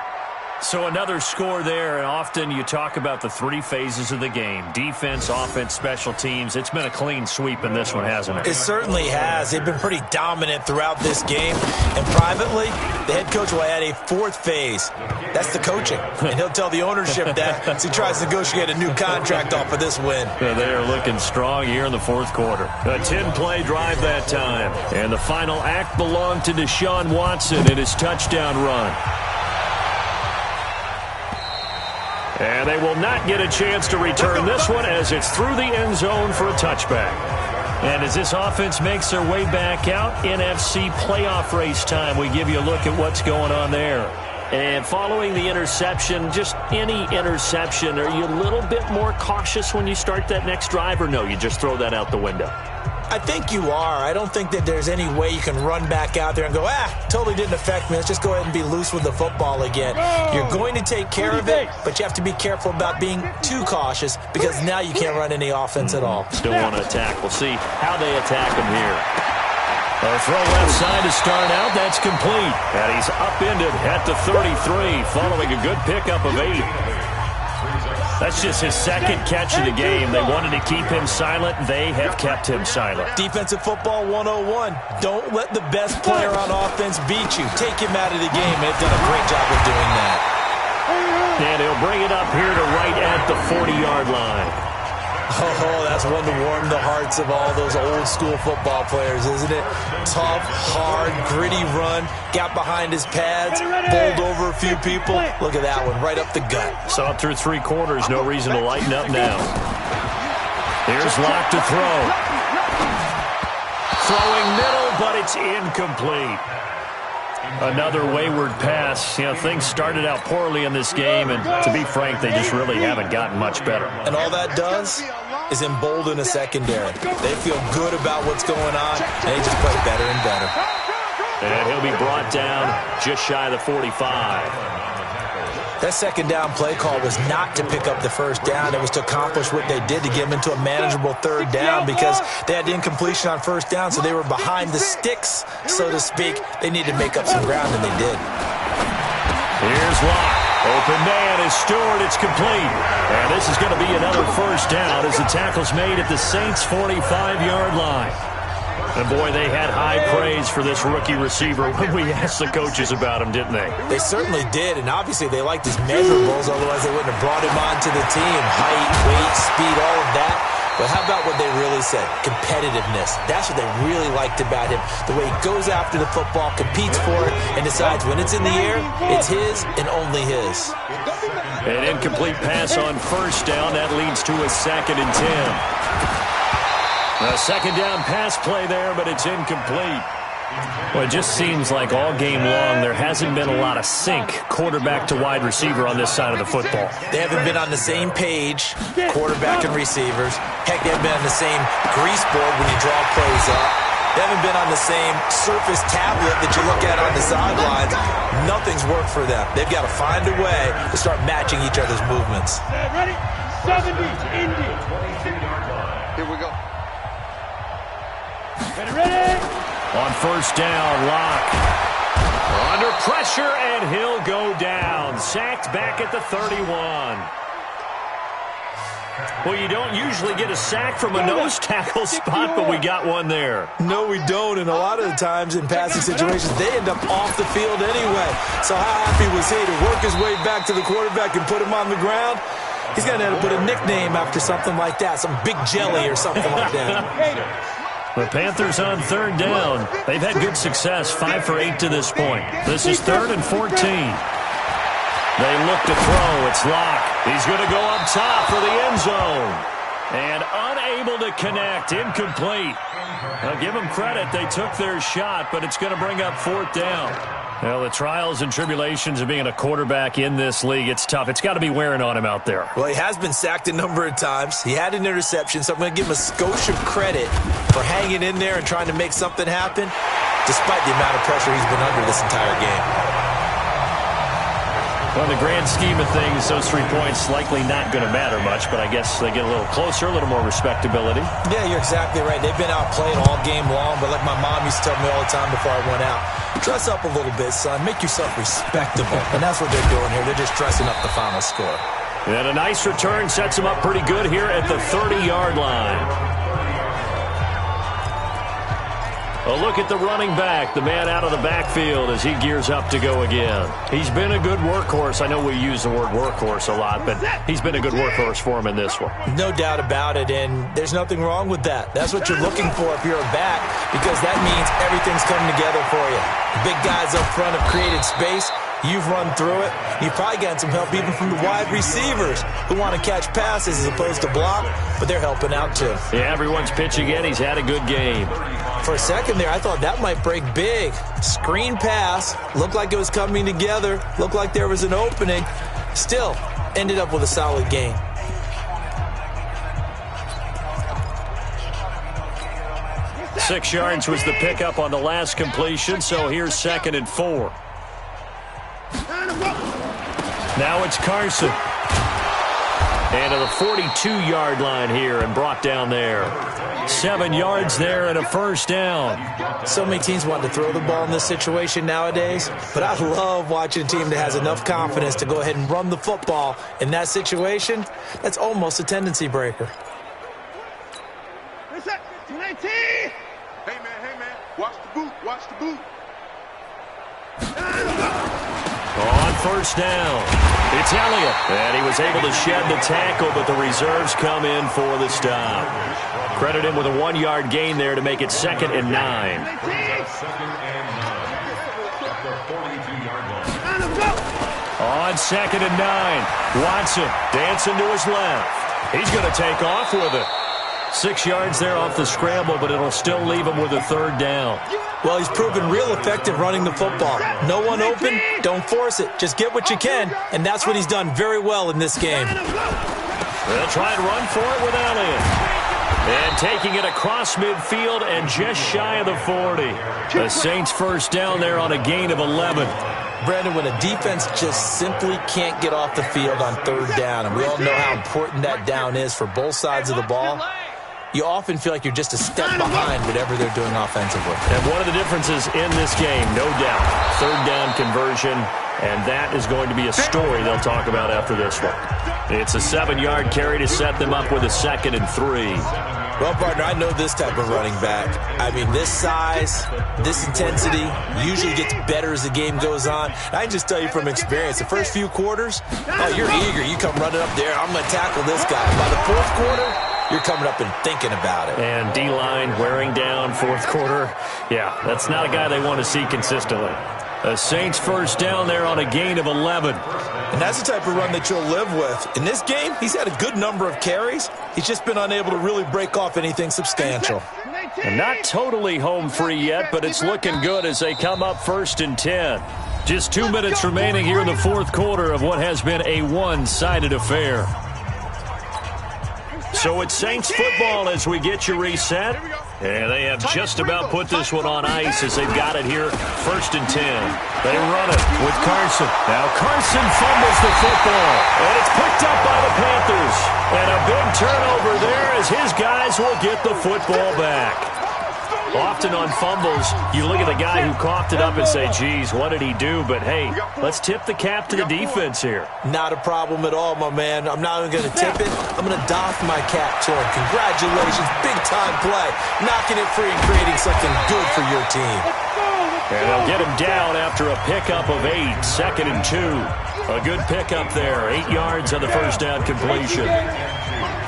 So another score there, and often you talk about the 3 phases of the game. Defense, offense, special teams. It's been a clean sweep in this one, hasn't it? It certainly has. They've been pretty dominant throughout this game. And privately, the head coach will add a 4th phase. That's the coaching. And he'll tell the ownership that as he tries to negotiate a new contract off of this win. They are looking strong here in the 4th quarter. A 10-play drive that time. And the final act belonged to Deshaun Watson in his touchdown run. And they will not get a chance to return this one as it's through the end zone for a touchback. And as this offense makes their way back out, NFC playoff race time, we give you a look at what's going on there. And following the interception, just any interception, are you a little bit more cautious when you start that next drive, or no, you just throw that out the window? I think you are. I don't think that there's any way you can run back out there and go, totally didn't affect me. Let's just go ahead and be loose with the football again. You're going to take care of it, but you have to be careful about being too cautious because now you can't run any offense at all. Still want to attack. We'll see how they attack him here. A throw left side to start out. That's complete. And he's upended at the 33 following a good pickup of 8. That's just his second catch of the game. They wanted to keep him silent. They have kept him silent. Defensive football 101. Don't let the best player on offense beat you. Take him out of the game. They've done a great job of doing that. And he'll bring it up here to right at the 40-yard line. Oh, that's one to warm the hearts of all those old-school football players, isn't it? Tough, hard, gritty run. Got behind his pads, bowled over a few people. Look at that one, right up the gut. Saw it through 3 quarters. No reason to lighten up now. Here's Locke to throw. Throwing middle, but it's incomplete. Another wayward pass. You know, things started out poorly in this game, and to be frank, they just really haven't gotten much better. And all that does is embolden a secondary. They feel good about what's going on, and they just play better and better. And he'll be brought down just shy of the 45. That second down play call was not to pick up the first down. It was to accomplish what they did to get them into a manageable third down because they had incompletion on first down, so they were behind the sticks, so to speak. They needed to make up some ground, and they did. Here's Locke. Open man is Stewart. It's complete. And this is going to be another first down as the tackle's made at the Saints' 45-yard line. And, boy, they had high praise for this rookie receiver when we asked the coaches about him, didn't they? They certainly did, and obviously they liked his measurables, otherwise they wouldn't have brought him onto the team. Height, weight, speed, all of that. But how about what they really said? Competitiveness. That's what they really liked about him. The way he goes after the football, competes for it, and decides when it's in the air, it's his and only his. An incomplete pass on first down. That leads to a 2nd and 10. A second down pass play there, but it's incomplete. Well, it just seems like all game long there hasn't been a lot of sync quarterback to wide receiver on this side of the football. They haven't been on the same page, quarterback and receivers. Heck, they haven't been on the same grease board when you draw plays up. They haven't been on the same surface tablet that you look at on the sidelines. Nothing's worked for them. They've got to find a way to start matching each other's movements. Ready? 70, Indy. Here we go. Ready? On first down, Locke. Under pressure, and he'll go down. Sacked back at the 31. Well, you don't usually get a sack from a nose tackle spot, but we got one there. No, we don't, and a lot of the times in passing situations, they end up off the field anyway. So how happy was he to work his way back to the quarterback and put him on the ground? He's going to have to put a nickname after something like that, some Big Jelly or something like that. The Panthers on third down. They've had good success, 5 for 8 to this point. This is 3rd and 14. They look to throw. It's Locke. He's going to go up top for the end zone. And unable to connect. Incomplete. Now, give them credit. They took their shot, but it's going to bring up 4th down. Well, the trials and tribulations of being a quarterback in this league, it's tough. It's got to be wearing on him out there. Well, he has been sacked a number of times. He had an interception, so I'm going to give him a skosh of credit for hanging in there and trying to make something happen, despite the amount of pressure he's been under this entire game. Well, in the grand scheme of things, those 3 points likely not going to matter much, but I guess they get a little closer, a little more respectability. Yeah, you're exactly right. They've been outplayed all game long, but like my mom used to tell me all the time before I went out, dress up a little bit, son. Make yourself respectable. And that's what they're doing here. They're just dressing up the final score. And a nice return sets them up pretty good here at the 30-yard line. A look at the running back, the man out of the backfield as he gears up to go again. He's been a good workhorse. I know we use the word workhorse a lot, but he's been a good workhorse for him in this one. No doubt about it, and there's nothing wrong with that. That's what you're looking for if you're a back, because that means everything's coming together for you. Big guys up front have created space. You've run through it. You've probably gotten some help even from the wide receivers who want to catch passes as opposed to block, but they're helping out too. Yeah, everyone's pitching in. He's had a good game. For a second there, I thought that might break big. Screen pass. Looked like it was coming together. Looked like there was an opening. Still, ended up with a solid game. 6 yards was the pickup on the last completion, so here's 2nd and 4. Now it's Carson. And to the 42-yard line here and brought down there. 7 yards there and a first down. So many teams want to throw the ball in this situation nowadays, but I love watching a team that has enough confidence to go ahead and run the football in that situation. That's almost a tendency breaker. Hey, man, watch the boot. On first down, it's Elliott. And he was able to shed the tackle, but the reserves come in for the stop. Credit him with a 1-yard gain there to make it 2nd and 9. On 2nd and 9, Watson dancing to his left. He's going to take off with it. 6 yards there off the scramble, but it'll still leave him with a 3rd down. Well, he's proven real effective running the football. No one open, don't force it. Just get what you can, and that's what he's done very well in this game. They'll try and run for it with Elliott. And taking it across midfield and just shy of the 40. The Saints first down there on a gain of 11. Brandon, when a defense just simply can't get off the field on 3rd down, and we all know how important that down is for both sides of the ball, you often feel like you're just a step behind whatever they're doing offensively. And one of the differences in this game, no doubt, 3rd down conversion, and that is going to be a story they'll talk about after this one. It's a 7-yard carry to set them up with a 2nd and 3. Well, partner, I know this type of running back. I mean, this size, this intensity usually gets better as the game goes on. I can just tell you from experience, the first few quarters, you're eager. You come running up there, I'm going to tackle this guy. By the 4th quarter, you're coming up and thinking about it. And D-line wearing down 4th quarter. Yeah, that's not a guy they want to see consistently. The Saints first down there on a gain of 11. And that's the type of run that you'll live with. In this game, he's had a good number of carries. He's just been unable to really break off anything substantial. And not totally home free yet, but it's looking good as they come up 1st and 10. Just 2 minutes remaining here in the 4th quarter of what has been a one-sided affair. So it's Saints football as we get you reset. And they have just about put this one on ice as they've got it here, 1st and 10. They run it with Carson. Now Carson fumbles the football, and it's picked up by the Panthers. And a big turnover there as his guys will get the football back. Often on fumbles, you look at the guy who coughed it up and say, geez, what did he do? But, hey, let's tip the cap to the defense here. Not a problem at all, my man. I'm not even going to tip it. I'm going to doff my cap to him. Congratulations. Big-time play. Knocking it free and creating something good for your team. And they'll get him down after a pickup of 8, 2nd and 2. A good pickup there, 8 yards on the first down completion.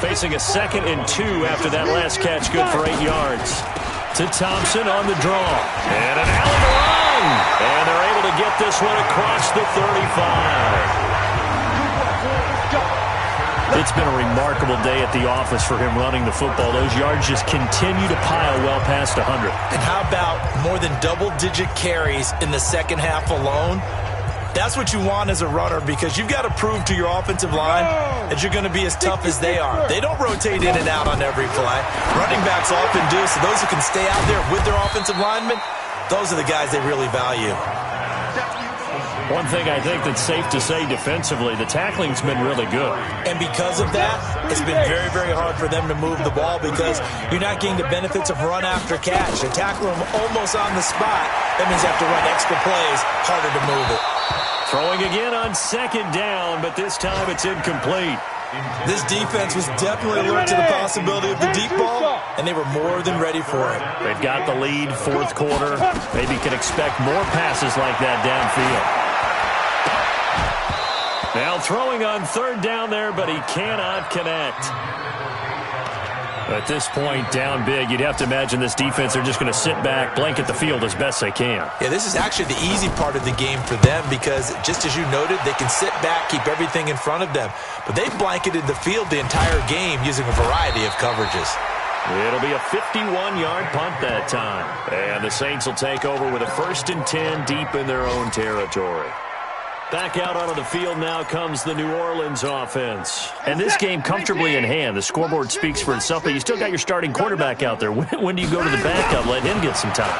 Facing a 2nd and 2 after that last catch, good for 8 yards. To Thompson on the draw. And an alley to run. And they're able to get this one across the 35. It's been a remarkable day at the office for him running the football. Those yards just continue to pile well past 100. And how about more than double-digit carries in the second half alone? That's what you want as a runner because you've got to prove to your offensive line that you're going to be as tough as they are. They don't rotate in and out on every play. Running backs often do, so those who can stay out there with their offensive linemen, those are the guys they really value. One thing I think that's safe to say defensively, the tackling's been really good. And because of that, it's been very, very hard for them to move the ball because you're not getting the benefits of run after catch. They tackle them almost on the spot. That means you have to run extra plays, harder to move it. Throwing again on 2nd down, but this time it's incomplete. This defense was definitely alert to the possibility of the deep ball, and they were more than ready for it. They've got the lead, 4th quarter. Maybe can expect more passes like that downfield. Now throwing on 3rd down there, but he cannot connect. At this point, down big, you'd have to imagine this defense, they're just going to sit back, blanket the field as best they can. Yeah, this is actually the easy part of the game for them because, just as you noted, they can sit back, keep everything in front of them. But they've blanketed the field the entire game using a variety of coverages. It'll be a 51-yard punt that time. And the Saints will take over with a 1st and 10 deep in their own territory. Back out onto the field now comes the New Orleans offense. And this game comfortably in hand. The scoreboard speaks for itself, but you still got your starting quarterback out there. When do you go to the backup, let him get some time?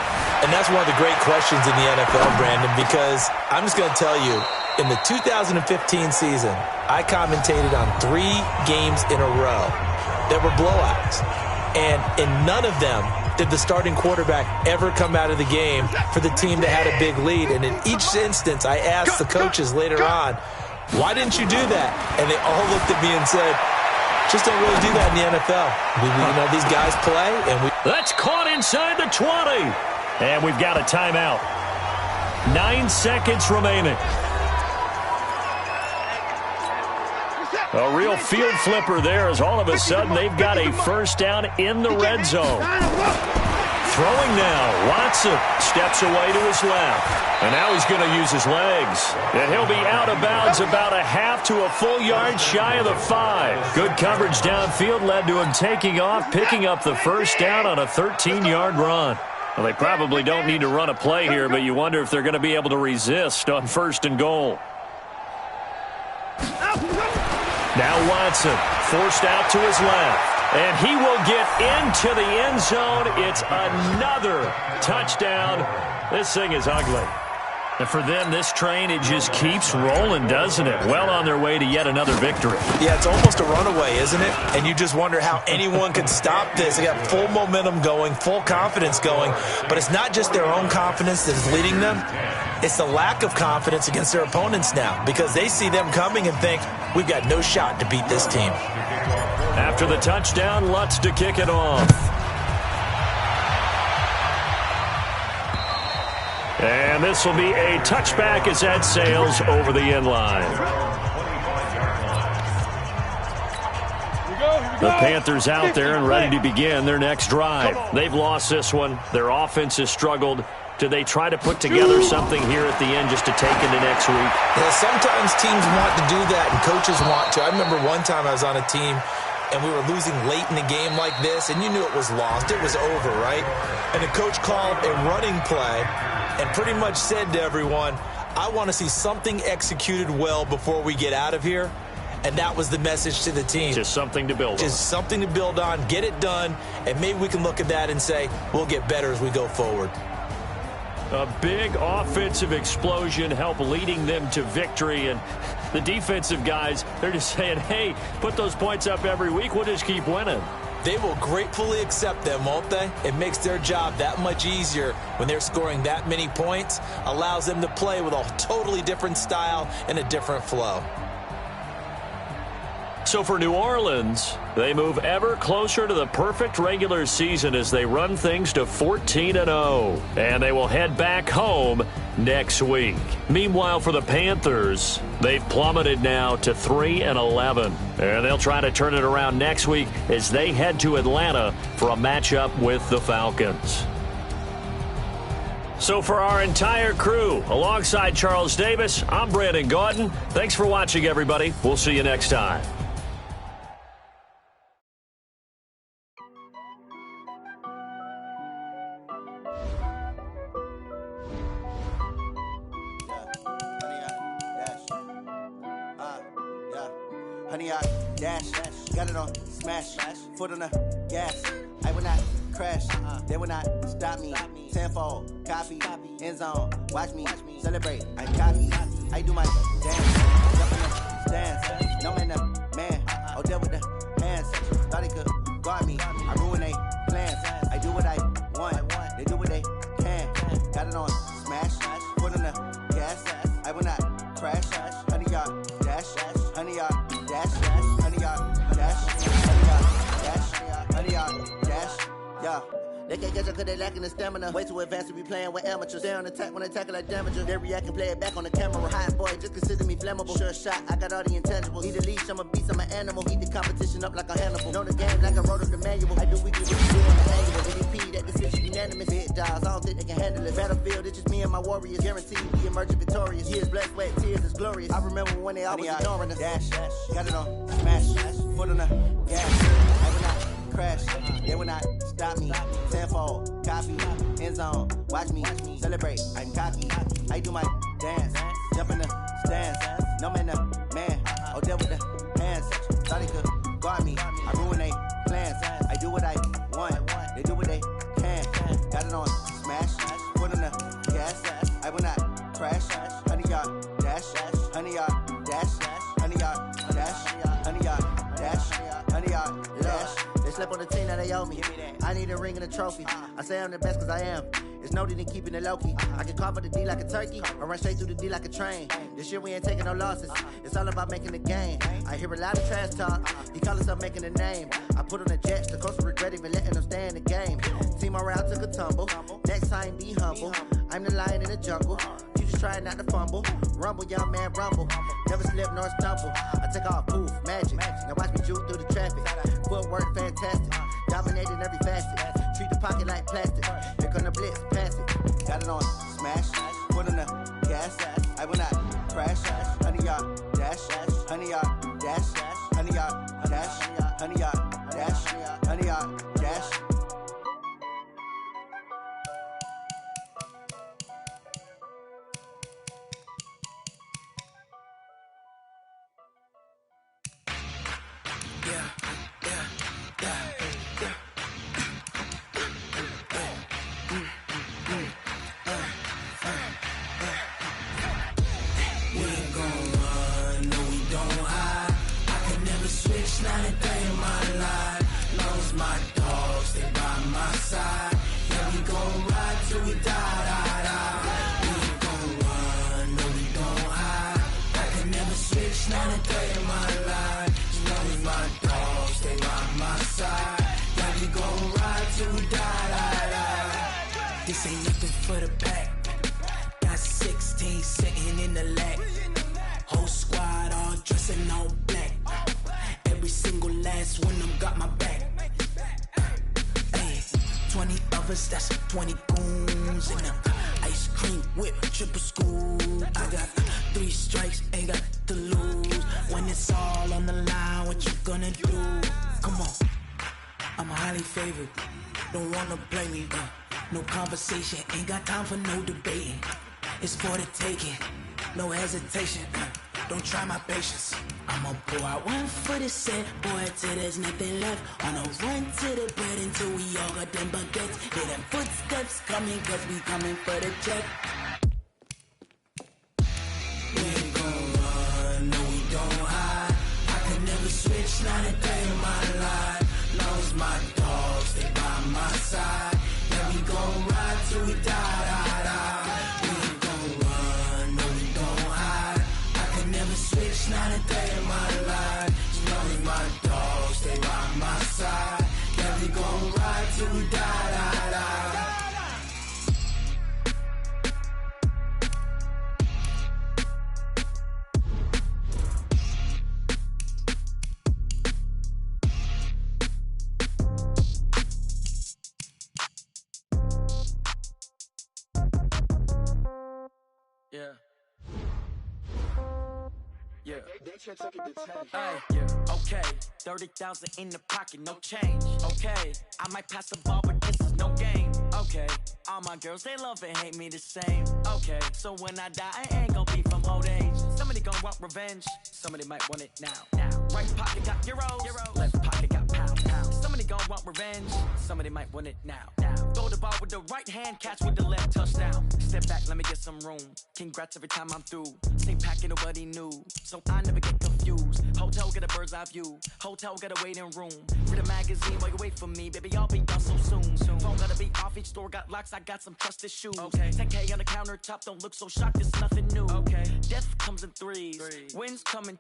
And that's one of the great questions in the NFL, Brandon, because I'm just going to tell you, in the 2015 season, I commentated on 3 games in a row that were blowouts. And in none of them did the starting quarterback ever come out of the game for the team that had a big lead. And in each instance, I asked the coaches later on, why didn't you do that? And they all looked at me and said, just don't really do that in the NFL. These guys play. That's caught inside the 20. And we've got a timeout. 9 seconds remaining. A real field flipper there as all of a sudden they've got a first down in the red zone. Throwing now. Watson steps away to his left. And now he's going to use his legs. And he'll be out of bounds about a half to a full yard shy of the 5. Good coverage downfield led to him taking off, picking up the first down on a 13-yard run. Well, they probably don't need to run a play here, but you wonder if they're going to be able to resist on 1st and goal. Now Watson forced out to his left. And he will get into the end zone. It's another touchdown. This thing is ugly. And for them, this train, it just keeps rolling, doesn't it? Well on their way to yet another victory. Yeah, it's almost a runaway, isn't it? And you just wonder how anyone could stop this. They got full momentum going, full confidence going. But it's not just their own confidence that is leading them. It's the lack of confidence against their opponents now because they see them coming and think, we've got no shot to beat this team. After the touchdown, Lutz to kick it off. And this will be a touchback as that sails over the end line. The Panthers out there and ready to begin their next drive. They've lost this one. Their offense has struggled. Do they try to put together something here at the end just to take into next week? Yeah, sometimes teams want to do that and coaches want to. I remember one time I was on a team and we were losing late in the game like this, and you knew it was lost. It was over, right? And the coach called a running play and pretty much said to everyone, I want to see something executed well before we get out of here. And that was the message to the team. Just something to build on. Just something to build on, get it done, and maybe we can look at that and say, we'll get better as we go forward. A big offensive explosion helped leading them to victory. And the defensive guys, they're just saying, hey, put those points up every week. We'll just keep winning. They will gratefully accept them, won't they? It makes their job that much easier when they're scoring that many points. Allows them to play with a totally different style and a different flow. So for New Orleans, they move ever closer to the perfect regular season as they run things to 14-0. And they will head back home next week. Meanwhile, for the Panthers, they've plummeted now to 3-11. And they'll try to turn it around next week as they head to Atlanta for a matchup with the Falcons. So for our entire crew, alongside Charles Davis, I'm Brandon Gaudin. Thanks for watching, everybody. We'll see you next time. Honey, I dash, got it on smash, foot on the gas. I will not crash, they will not stop me. Tenfold, copy, end zone, watch me celebrate. I copy, I do my dance, jump in the stands. No man, the man, oh, deal with the hands. Thought he could guard me, I ruin they plans. I do what I want, they do what they can. Got it on smash, foot on the gas. I will not crash, honey, y'all dash, honey, y'all. Dash, honey, y'all, dash, honey, y'all, dash, honey, y'all, dash, yeah. They can't catch up cause they lacking the stamina. Way too advanced to be playing with amateurs. Stay on attack when they tackle like damager. They react and play it back on the camera. Hot boy, just consider me flammable. Sure shot, I got all the intangibles. Need a leash, I'm a beast, I'm an animal. Heat the competition up like a Hannibal. Know the game like I wrote up the manual. I do weekly what you do on the annual. MVP, that decision unanimous. Hit dials, I don't think they can handle it. Battlefield, it's just me and my warriors. Guaranteed we emerging victorious. Years, blood, sweat, tears is glorious. I remember when they always ignoring us. Dash, got it on smash, foot on the gas. I will not crash, they will not stop me. Tenfold, copy, end zone, watch me celebrate. I'm cocky, I do my dance. Jump in the stands, no man, the man. Oh, there with the hands. Thought he could guard me. I ruin they plans. I do what I want. They do what they can. Got it on smash. Put on the gas. I will not crash. 100 yard dash. 100 yard dash. 100 yard dash. 100 yard dash. 100 yard dash. They slept on the team that they owe me. I need a ring and a trophy. I say I'm the best cause I am. It's no need in keeping it low-key. I can carve up the D like a turkey or run straight through the D like a train. This year we ain't taking no losses. It's all about making the game. I hear a lot of trash talk. He call himself making a name. I put on the Jets. The coach will regret even letting them stay in the game. Team morale took a tumble. Next time be humble. I'm the lion in the jungle. You just trying not to fumble. Rumble, young man, rumble. Never slip nor stumble. I take off, poof, magic. Now watch me juke through the traffic. Footwork fantastic. Dominating every facet. Treat the pocket like plastic. Here come the blitz, pass it. Got it on smash. Put on the gas. I will not crash. 100 yard dash. 100 yard dash. 100 yard dash. 100 yard dash. 100 yard dash. This ain't nothing for the pack. Got 16 sitting in the lag. Whole squad all dressing all black. Every single last one of them got my back. Hey, 20 of us, that's 20 goons in them. Ice cream whip, triple school. I got 3 strikes, ain't got to lose. When it's all on the line, what you gonna do? Come on, I'm highly favored. Don't wanna play me, no conversation, ain't got time for no debating. It's for the taking, no hesitation. Don't try my patience. I'ma pour out one for the set, boy, till there's nothing left. On a run to the bread until we all got them baguettes. Hear them footsteps coming, cause we coming for the check. We ain't gon' run, no we don't hide. I could never switch, not a day in my life. Long as my dogs, they by my side. Yeah, we gon' ride till we die. We ain't gon' run, no we don't hide. I could never switch, not a day in my life. As long as my dogs, they by my side. Yeah, we gon' ride till we die. Yeah. Yeah. Hey, yeah. Okay. 30,000 in the pocket, no change. Okay. I might pass the ball, but this is no game. Okay. All my girls, they love and hate me the same. Okay. So when I die, I ain't gon' be from old age. Somebody gon' want revenge. Somebody might want it now. Right pocket got euros. Left pocket got pounds. Somebody gon' want revenge. Somebody might want it now. Throw the ball with the right hand, catch with the left, touchdown. Step back, let me get some room. Congrats every time I'm through. Same packet, nobody knew. So I never get confused. Hotel get a bird's eye view. Hotel get a waiting room. Read a magazine while you wait for me. Baby, I'll be done so soon. Phone gotta be off, each store got locks. I got some trusted shoes. Okay. 10K on the countertop, don't look so shocked, it's nothing new. Okay. Death comes in threes. Winds come in